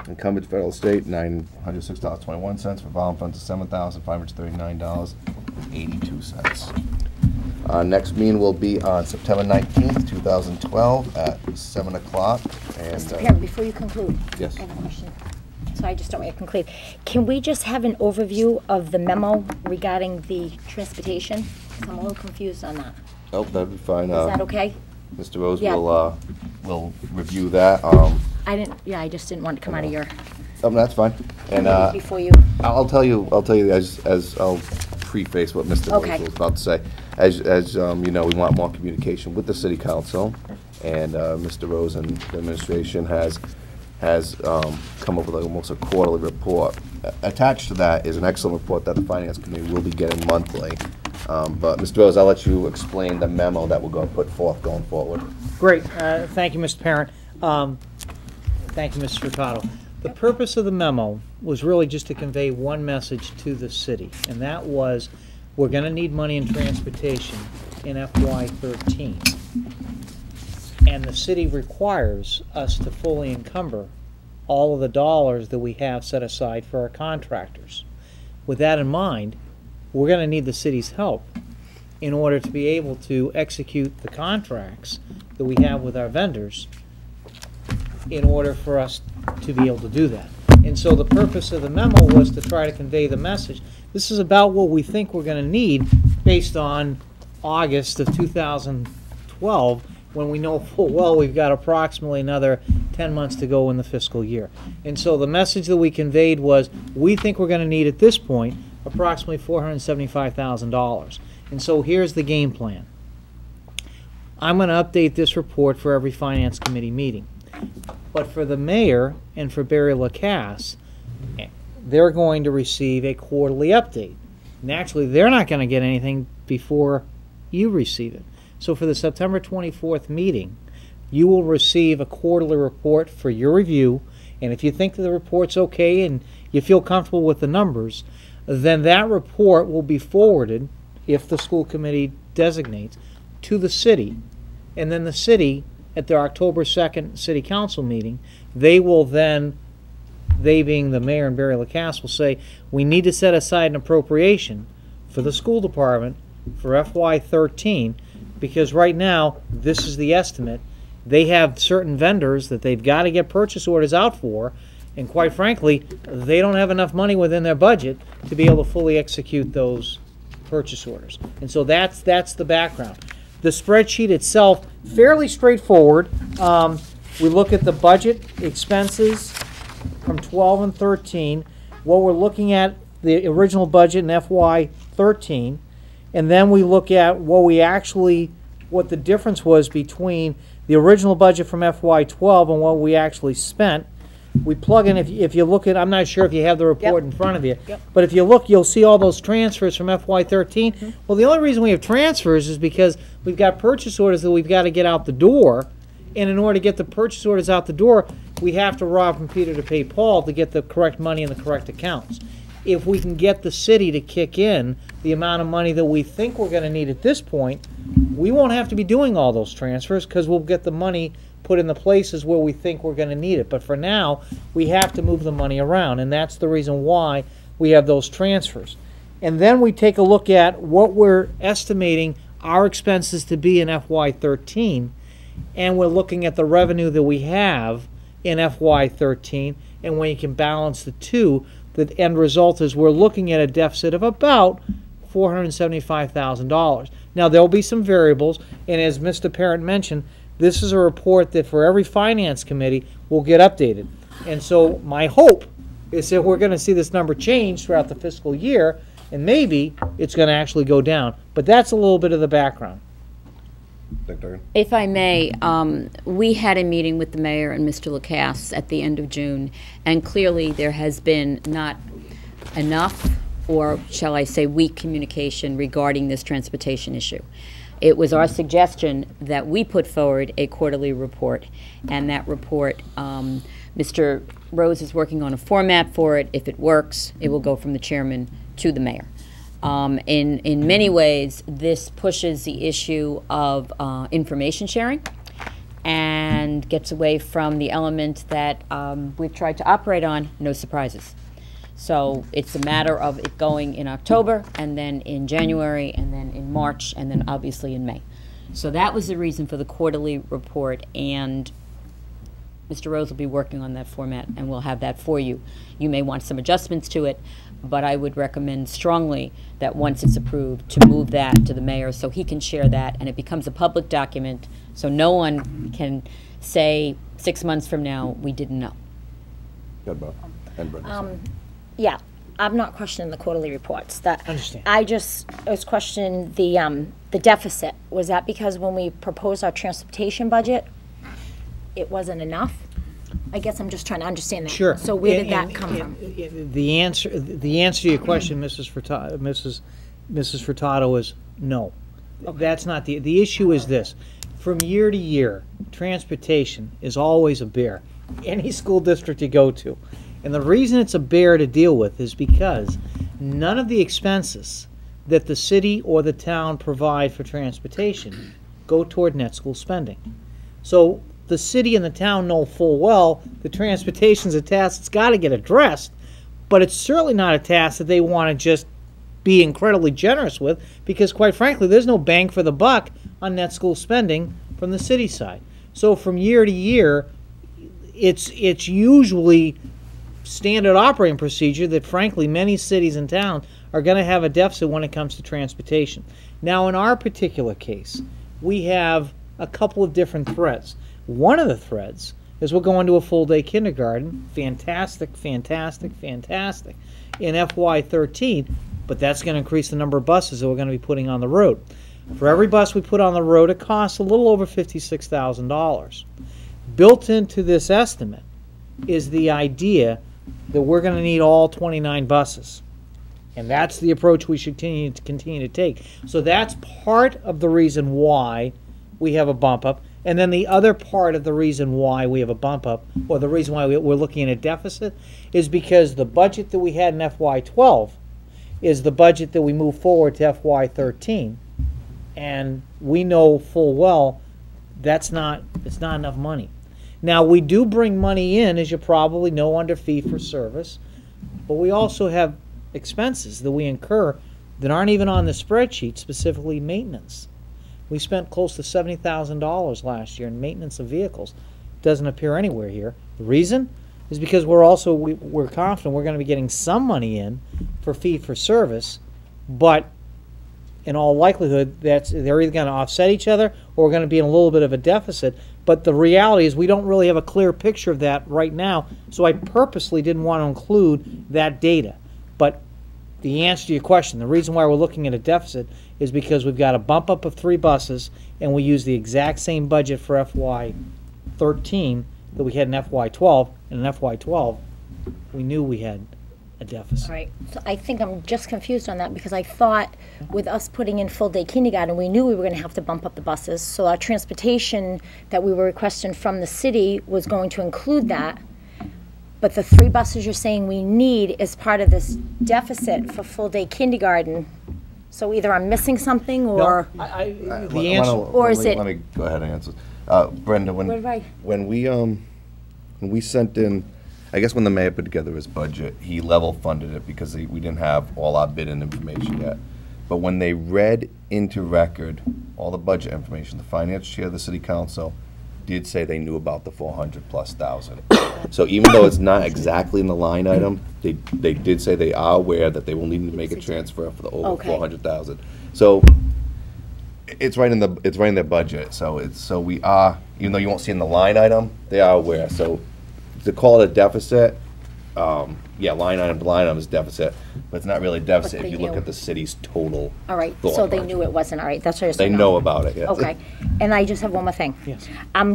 incumbent federal state $906.21, revolving funds of $7,539.82. Next meeting will be on September 19th, 2012 at 7 o'clock. And
Mr. Perrin, before you conclude,
yes.
I have a question. So I just don't want to conclude. Can we just have an overview of the memo regarding the transportation? 'Cause I'm a little confused on that.
Oh, that'd be fine.
Is that okay?
Mr. Rose
Yeah.
will review that.
I just didn't want to come out of your,
That's fine. And
before you.
I'll tell you as I'll preface what Mr.
Okay.
Rose was about to say. As you know, we want more communication with the city council, and Mr. Rose and the administration has come up with almost a quarterly report. Attached to that is an excellent report that the finance committee will be getting monthly. But Mr. Rose, I'll let you explain the memo that we're going to put forth going forward.
Great. Thank you, Mr. Parent. Thank you, Mr. Furtado. The purpose of the memo was really just to convey one message to the city, and that was we're going to need money in transportation in FY13. And the city requires us to fully encumber all of the dollars that we have set aside for our contractors. With that in mind, we're going to need the city's help in order to be able to execute the contracts that we have with our vendors in order for us to be able to do that. And so the purpose of the memo was to try to convey the message. This is about what we think we're going to need based on August of 2012, when we know full well we've got approximately another 10 months to go in the fiscal year. And so the message that we conveyed was we think we're going to need at this point approximately $475,000. And so here's the game plan. I'm going to update this report for every finance committee meeting. But for the mayor and for Barry Lacasse, they're going to receive a quarterly update. Naturally, they're not going to get anything before you receive it. So for the September 24th meeting, you will receive a quarterly report for your review, and if you think that the report's okay and you feel comfortable with the numbers, then that report will be forwarded, if the school committee designates, to the city. And then the city, at their October 2nd city council meeting, they will then they being the mayor and Barry LaCasse, will say, we need to set aside an appropriation for the school department for FY13, because right now, this is the estimate. They have certain vendors that they've got to get purchase orders out for, and quite frankly, they don't have enough money within their budget to be able to fully execute those purchase orders. And so that's the background. The spreadsheet itself, fairly straightforward. We look at the budget expenses from 12 and 13, what we're looking at the original budget in FY13, and then we look at what the difference was between the original budget from FY12 and what we actually spent. We plug in, if you look at, I'm not sure if you have the report in front of you, but if you look, you'll see all those transfers from FY13. Well, the only reason we have transfers is because we've got purchase orders that we've got to get out the door, and in order to get the purchase orders out the door, we have to rob from Peter to pay Paul to get the correct money in the correct accounts. If we can get the city to kick in the amount of money that we think we're going to need at this point, we won't have to be doing all those transfers because we'll get the money put in the places where we think we're going to need it. But for now, we have to move the money around, and that's the reason why we have those transfers. And then we take a look at what we're estimating our expenses to be in FY13, and we're looking at the revenue that we have in FY13, and when you can balance the two, the end result is we're looking at a deficit of about $475,000. Now, there'll be some variables, and as Mr. Parent mentioned, this is a report that for every finance committee will get updated. And so my hope is that we're going to see this number change throughout the fiscal year, and maybe it's going to actually go down. But that's a little bit of the background.
If I may, we had a meeting with the mayor and Mr. LaCasse at the end of June, and clearly there has been not enough, or shall I say weak communication regarding this transportation issue. It was our suggestion that we put forward a quarterly report, and that report, Mr. Rose is working on a format for it. If it works, it will go from the chairman to the mayor. In many ways, this pushes the issue of information sharing and gets away from the element that we've tried to operate on, no surprises. So it's a matter of it going in October, and then in January, and then in March, and then obviously in May. So that was the reason for the quarterly report, and Mr. Rose will be working on that format, and we'll have that for you. You may want some adjustments to it, but I would recommend strongly that once it's approved, to move that to the mayor so he can share that, and it becomes a public document, so no one can say 6 months from now, we didn't know.
Yeah, I'm not questioning the quarterly reports. That
Understand.
I was questioning the deficit. Was that because when we proposed our transportation budget, it wasn't enough? I guess I'm just trying to understand that.
Sure.
So where did that come from?
The answer to your question, Mrs. Furtado, is no. Okay. That's not the issue. Is this: from year to year, transportation is always a bear. Any school district you go to. And the reason it's a bear to deal with is because none of the expenses that the city or the town provide for transportation go toward net school spending. So the city and the town know full well that transportation's a task that's got to get addressed, but it's certainly not a task that they want to just be incredibly generous with, because quite frankly, there's no bang for the buck on net school spending from the city side. So from year to year, it's usually standard operating procedure that frankly many cities and towns are going to have a deficit when it comes to transportation. Now in our particular case, we have a couple of different threads. One of the threads is we're going to a full day kindergarten. Fantastic, fantastic, fantastic in FY13, but that's going to increase the number of buses that we're going to be putting on the road. For every bus we put on the road, it costs a little over $56,000. Built into this estimate is the idea that we're going to need all 29 buses. And that's the approach we should continue to take. So that's part of the reason why we have a bump up. And then the other part of the reason why we have a bump up, or the reason why we're looking at a deficit, is because the budget that we had in FY12 is the budget that we move forward to FY13. And we know full well it's not enough money. Now, we do bring money in, as you probably know, under fee for service, but we also have expenses that we incur that aren't even on the spreadsheet, specifically maintenance. We spent close to $70,000 last year in maintenance of vehicles. Doesn't appear anywhere here. The reason is because we're confident we're going to be getting some money in for fee for service, but in all likelihood, they're either going to offset each other or we're going to be in a little bit of a deficit. But the reality is we don't really have a clear picture of that right now, so I purposely didn't want to include that data. But the answer to your question, the reason why we're looking at a deficit is because we've got a bump up of 3 buses, and we use the exact same budget for FY13 that we had in FY12, and in FY12 we knew we had a deficit.
All right, so I think I'm just confused on that because I thought with us putting in full-day kindergarten, we knew we were going to have to bump up the buses. So our transportation that we were requesting from the city was going to include that. But the 3 buses you're saying we need is part of this deficit for full-day kindergarten. So either I'm missing something or,
The answer,
Or is it-
Let me go ahead and answer. Brenda,
What did I-
when we sent in, I guess when the mayor put together his budget, he level funded it because we didn't have all our bid and information yet. But when they read into record all the budget information, the finance chair of the city council did say they knew about the 400,000+. So even though it's not exactly in the line item, they did say they are aware that they will need to make a transfer for the over
Okay.
400,000. So it's right in their budget. So we are, even though you won't see in the line item, they are aware. So to call it a deficit, yeah, line item is deficit, but it's not really a deficit
But
if
they
you look
knew.
at the city's total.
all right,
thought
so they
budget.
knew it wasn't, all right, that's what I was
They
saying.
know about it, yes.
Okay, and I just have one more thing.
Yes.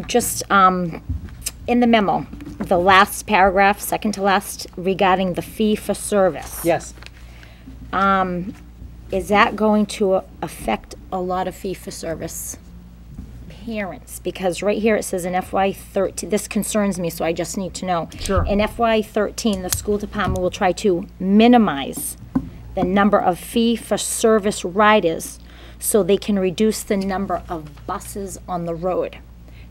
Just, in the memo, the last paragraph, second to last, regarding the fee for service.
yes.
Is that going to affect a lot of fee for service parents? Because right here it says in FY13, this concerns me, so I just need to know.
Sure.
In FY13, the school department will try to minimize the number of fee for service riders so they can reduce the number of buses on the road.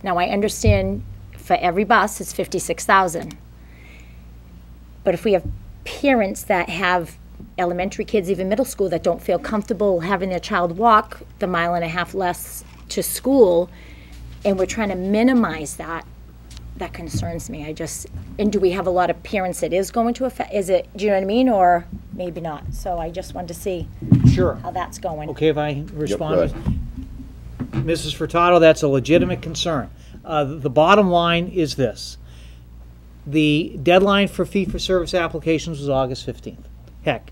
Now, I understand for every bus it's 56,000. But if we have parents that have elementary kids, even middle school, that don't feel comfortable having their child walk the 1.5 miles less to school, and we're trying to minimize that, that concerns me. And do we have a lot of parents that is going to affect, do you know what I mean, or maybe not? So I just wanted to see
Sure.
how that's going.
Okay, if I respond?
Yep,
Mrs. Furtado, that's a legitimate concern. The bottom line is this. The deadline for fee-for-service applications was August 15th. Heck,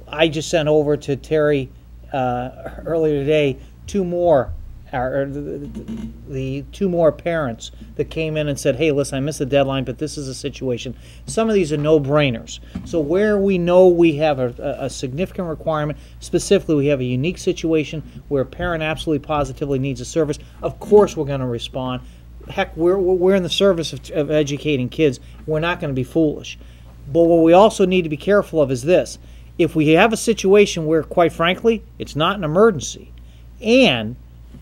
I just sent over to Terry earlier today the 2 more parents that came in and said, hey, listen, I missed the deadline, but this is a situation. Some of these are no-brainers. So where we know we have a significant requirement, specifically we have a unique situation where a parent absolutely positively needs a service, of course we're going to respond. Heck, we're in the service of educating kids. We're not going to be foolish. But what we also need to be careful of is this. If we have a situation where, quite frankly, it's not an emergency, and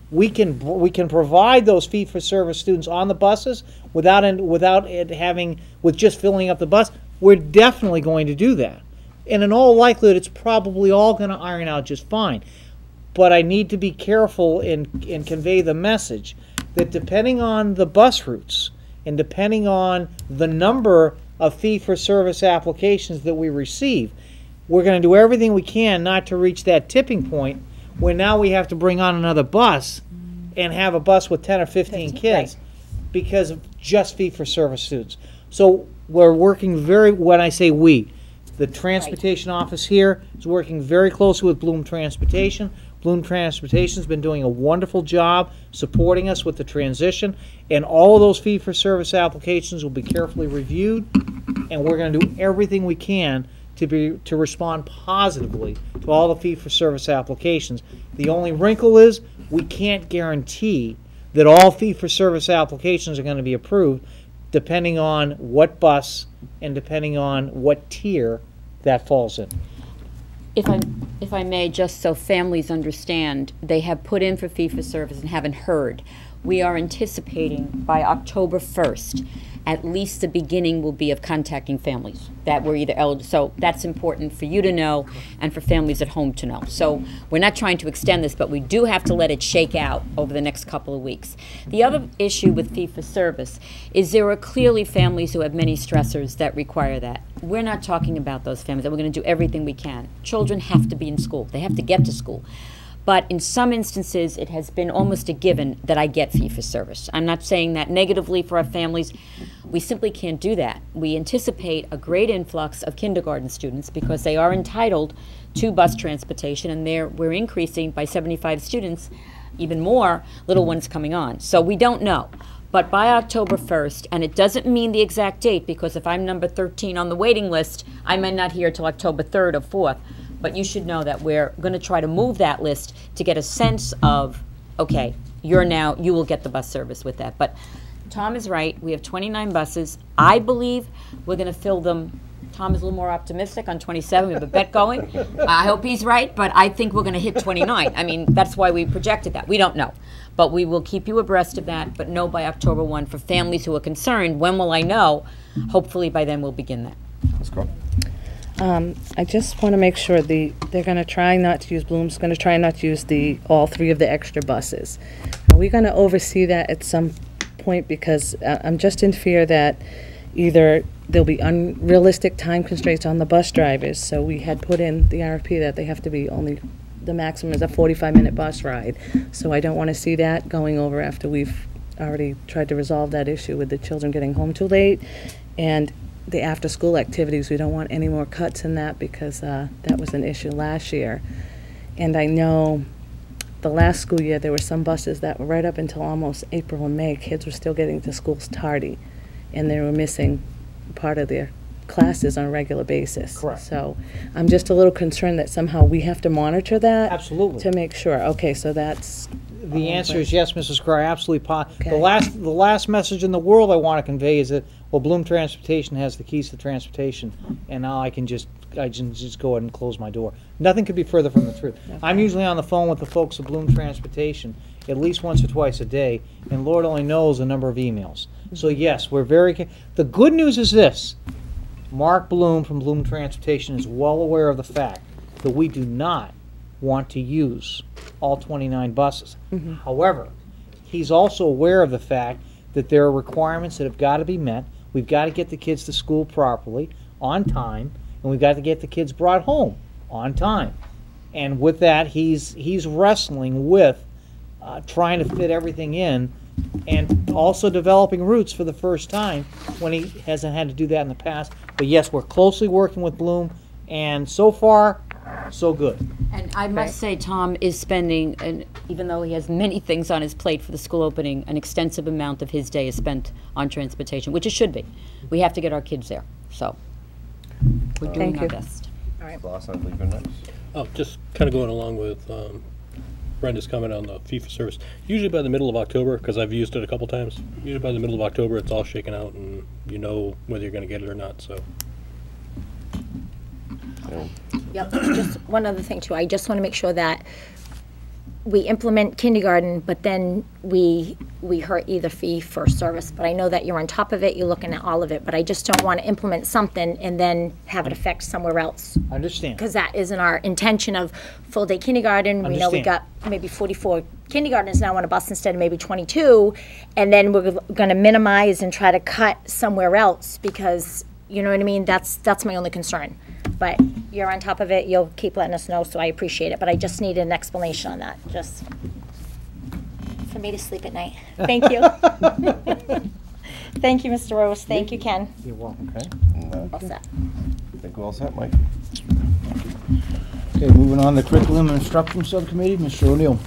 we can provide those fee-for-service students on the buses without just filling up the bus, we're definitely going to do that. And in all likelihood, it's probably all going to iron out just fine. But I need to be careful and convey the message that depending on the bus routes and depending on the number of fee-for-service applications that we receive, we're going to do everything we can not to reach that tipping point where now we have to bring on another bus and have a bus with 10 or 15 kids because of just fee-for-service students. So we're working when I say we, the transportation office here is working very closely with Bloom Transportation. Bloom Transportation's been doing a wonderful job supporting us with the transition, and all of those fee-for-service applications will be carefully reviewed, and we're going to do everything we can to respond positively to all the fee-for-service applications. The only wrinkle is we can't guarantee that all fee-for-service applications are going to be approved, depending on what bus and depending on what tier that falls in.
If I may, just so families understand, they have put in for fee-for-service and haven't heard. we are anticipating by October 1st, at least the beginning will be of contacting families that were either eligible. So that's important for you to know and for families at home to know. So we're not trying to extend this, but we do have to let it shake out over the next couple of weeks. The other issue with fee-for-service is there are clearly families who have many stressors that require that. We're not talking about those families, and we're going to do everything we can. Children have to be in school. They have to get to school. But in some instances, it has been almost a given that I get fee-for-service. I'm not saying that negatively for our families. We simply can't do that. We anticipate a great influx of kindergarten students because they are entitled to bus transportation, and we're increasing by 75 students, even more little ones coming on. So we don't know. But by October 1st, and it doesn't mean the exact date, because if I'm number 13 on the waiting list, I might not hear till October 3rd or 4th. But you should know that we're going to try to move that list to get a sense of, okay, you will get the bus service with that. But Tom is right. We have 29 buses. I believe we're going to fill them. Tom is a little more optimistic on 27. We have a bet going. I hope he's right, but I think we're going to hit 29. I mean, that's why we projected that. We don't know. But we will keep you abreast of that, but know by October 1 for families who are concerned. When will I know? Hopefully by then we'll begin that.
Let's go.
I just want to make sure they're going to try not to use Bloom's going to try not to use all 3 of the extra buses. Are we going to oversee that at some point? Because I'm just in fear that either there'll be unrealistic time constraints on the bus drivers. So we had put in the RFP that they have to be only, the maximum is a 45-minute bus ride. So I don't want to see that going over after we've already tried to resolve that issue with the children getting home too late. And the after-school activities, we don't want any more cuts in that because that was an issue last year. And I know the last school year there were some buses that were right up until almost April and May, kids were still getting to schools tardy, and they were missing part of their classes on a regular basis.
Correct.
So I'm just a little concerned that somehow we have to monitor that.
Absolutely.
To make sure. Okay, so that's...
The answer is yes, Mrs. Carr, absolutely.
Okay.
The last message in the world I want to convey is that, well, Bloom Transportation has the keys to transportation, and now I can just go ahead and close my door. Nothing could be further from the truth.
Okay.
I'm usually on the phone with the folks at Bloom Transportation at least once or twice a day, and Lord only knows the number of emails. So yes, we're very. The good news is this: Mark Bloom from Bloom Transportation is well aware of the fact that we do not want to use all 29 buses.
Mm-hmm.
However, he's also aware of the fact that there are requirements that have got to be met. We've got to get the kids to school properly, on time, and we've got to get the kids brought home on time. And with that, he's wrestling with trying to fit everything in, and also developing routes for the first time when he hasn't had to do that in the past. But yes, we're closely working with Bloom, and so far, so good.
And I must say, Tom is spending, even though he has many things on his plate for the school opening, an extensive amount of his day is spent on transportation, which it should be. We have to get our kids there, so we're doing our best.
All right.
Ross, I believe you're next.
Oh, just kind of going along with Brenda's comment on the fee-for-service. Usually by the middle of October, because I've used it a couple times, usually by the middle of October it's all shaken out and you know whether you're going to get it or not, so.
Yep, just one other thing too, I just want to make sure that we implement kindergarten, but then we hurt either fee for service. But I know that you're on top of it, you're looking at all of it, but I just don't want to implement something and then have it affect somewhere else.
I understand.
Because that isn't our intention of full-day kindergarten. We know we got maybe 44 kindergartners now on a bus instead of maybe 22, and then we're going to minimize and try to cut somewhere else because, you know what I mean? That's my only concern. But you're on top of it, you'll keep letting us know, so I appreciate it. But I just needed an explanation on that, just for me to sleep at night. Thank you. Thank you, Mr. Rose. Thank you, Ken.
You're welcome.
Okay.
All set.
I think we're all set, Mike.
Okay, moving on to Curriculum and Instruction Subcommittee, Mr. O'Neill.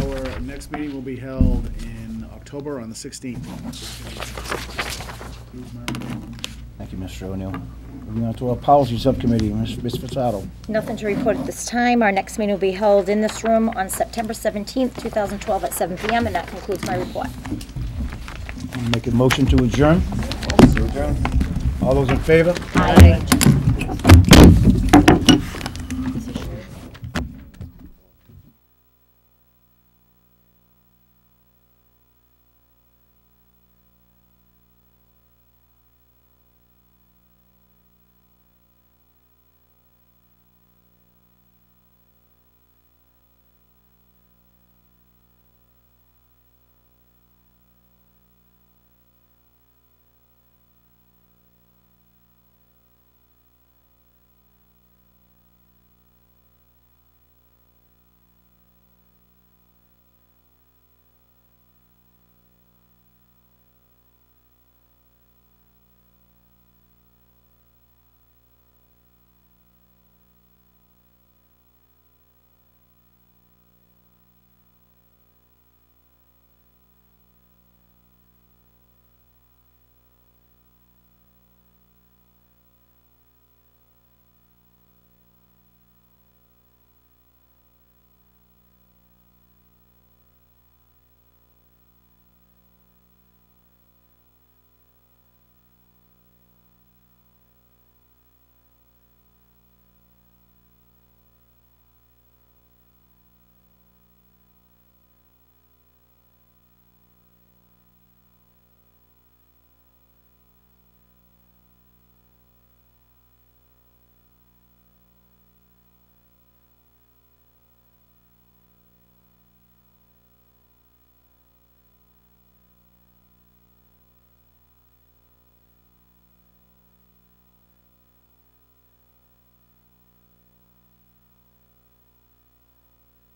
Our next meeting will be held in October on the 16th.
Thank you, Mr. O'Neill. Moving on to our Policy Subcommittee, Ms. Furtado.
Nothing to report at this time. Our next meeting will be held in this room on September 17th, 2012 at 7 p.m., and that concludes my report.
I'll make a motion to adjourn. All those in favor?
Aye.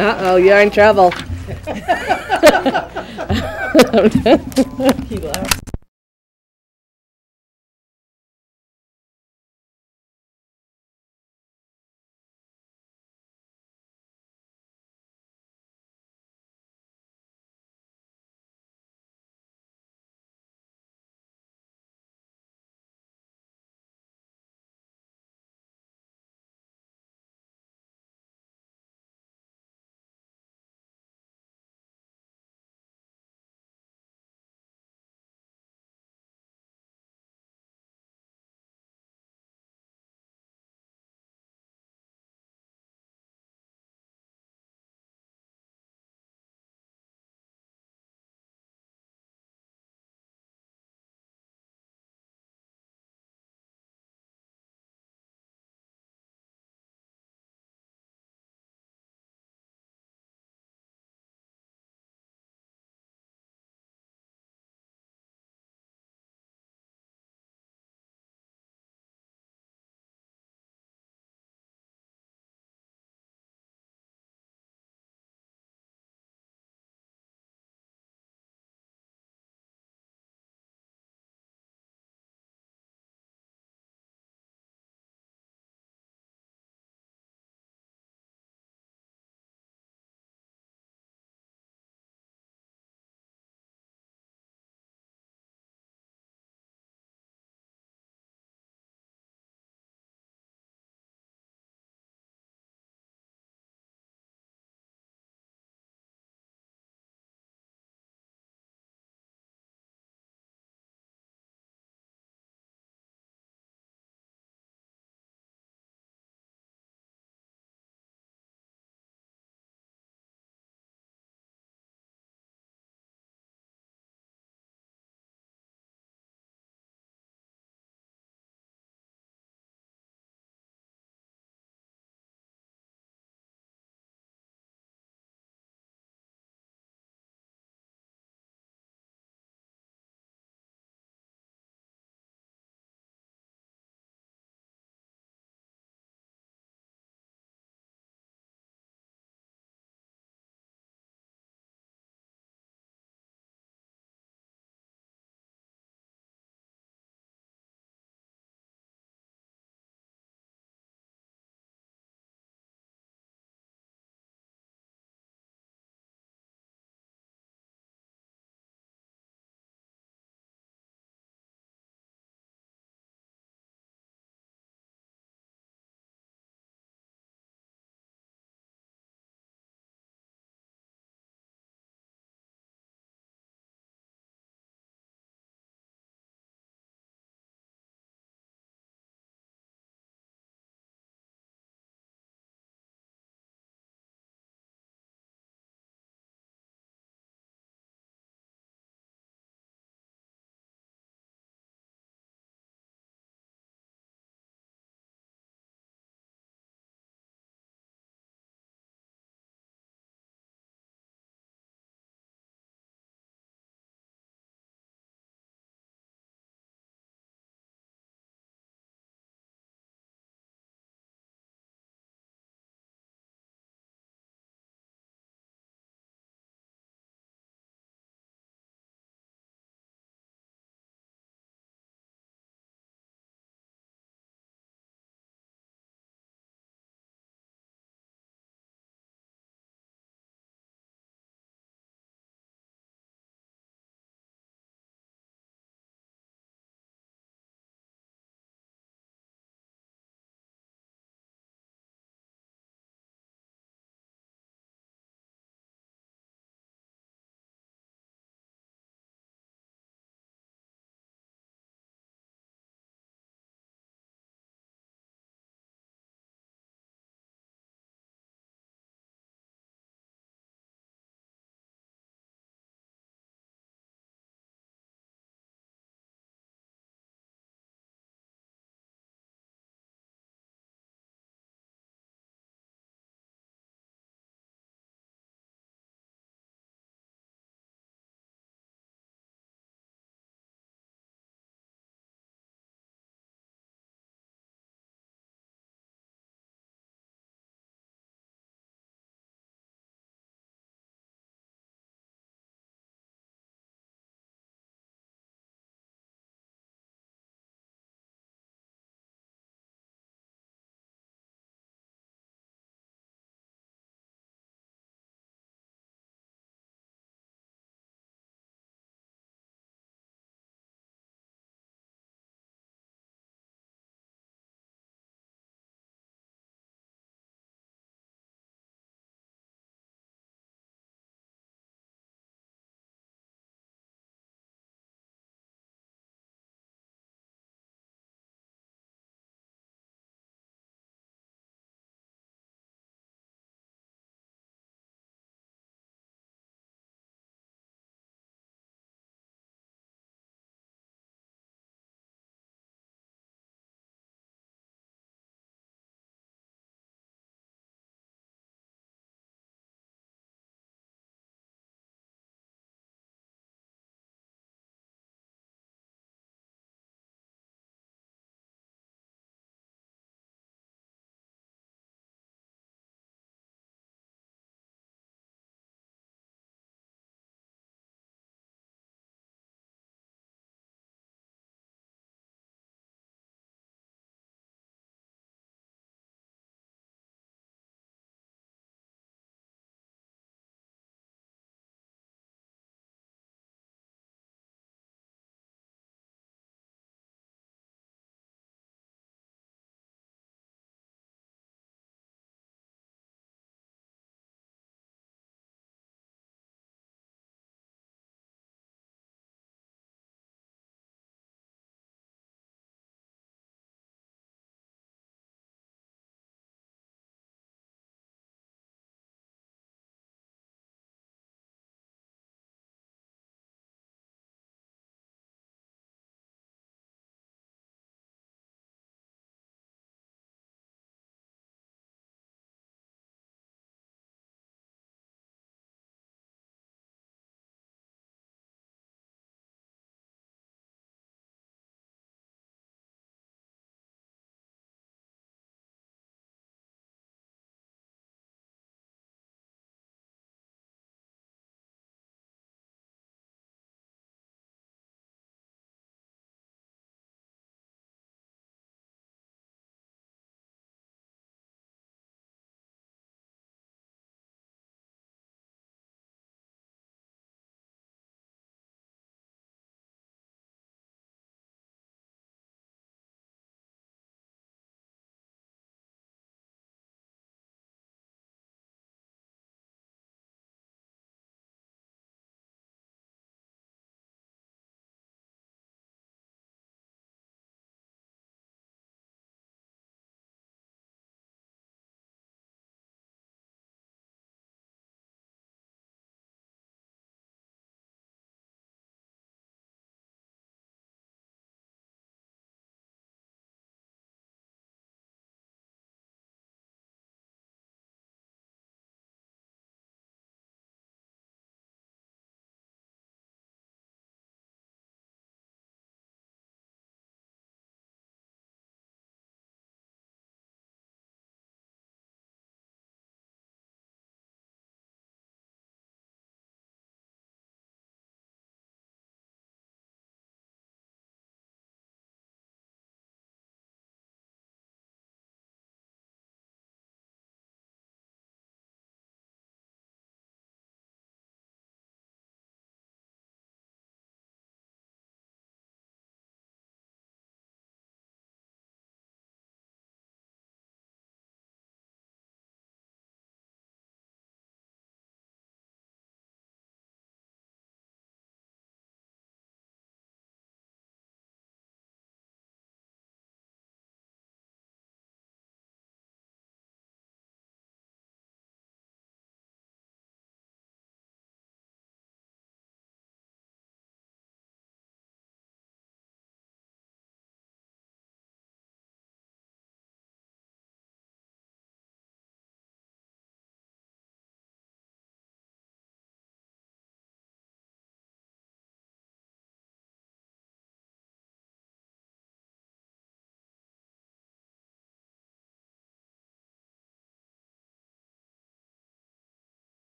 Uh-oh, you're in trouble.
He laughs.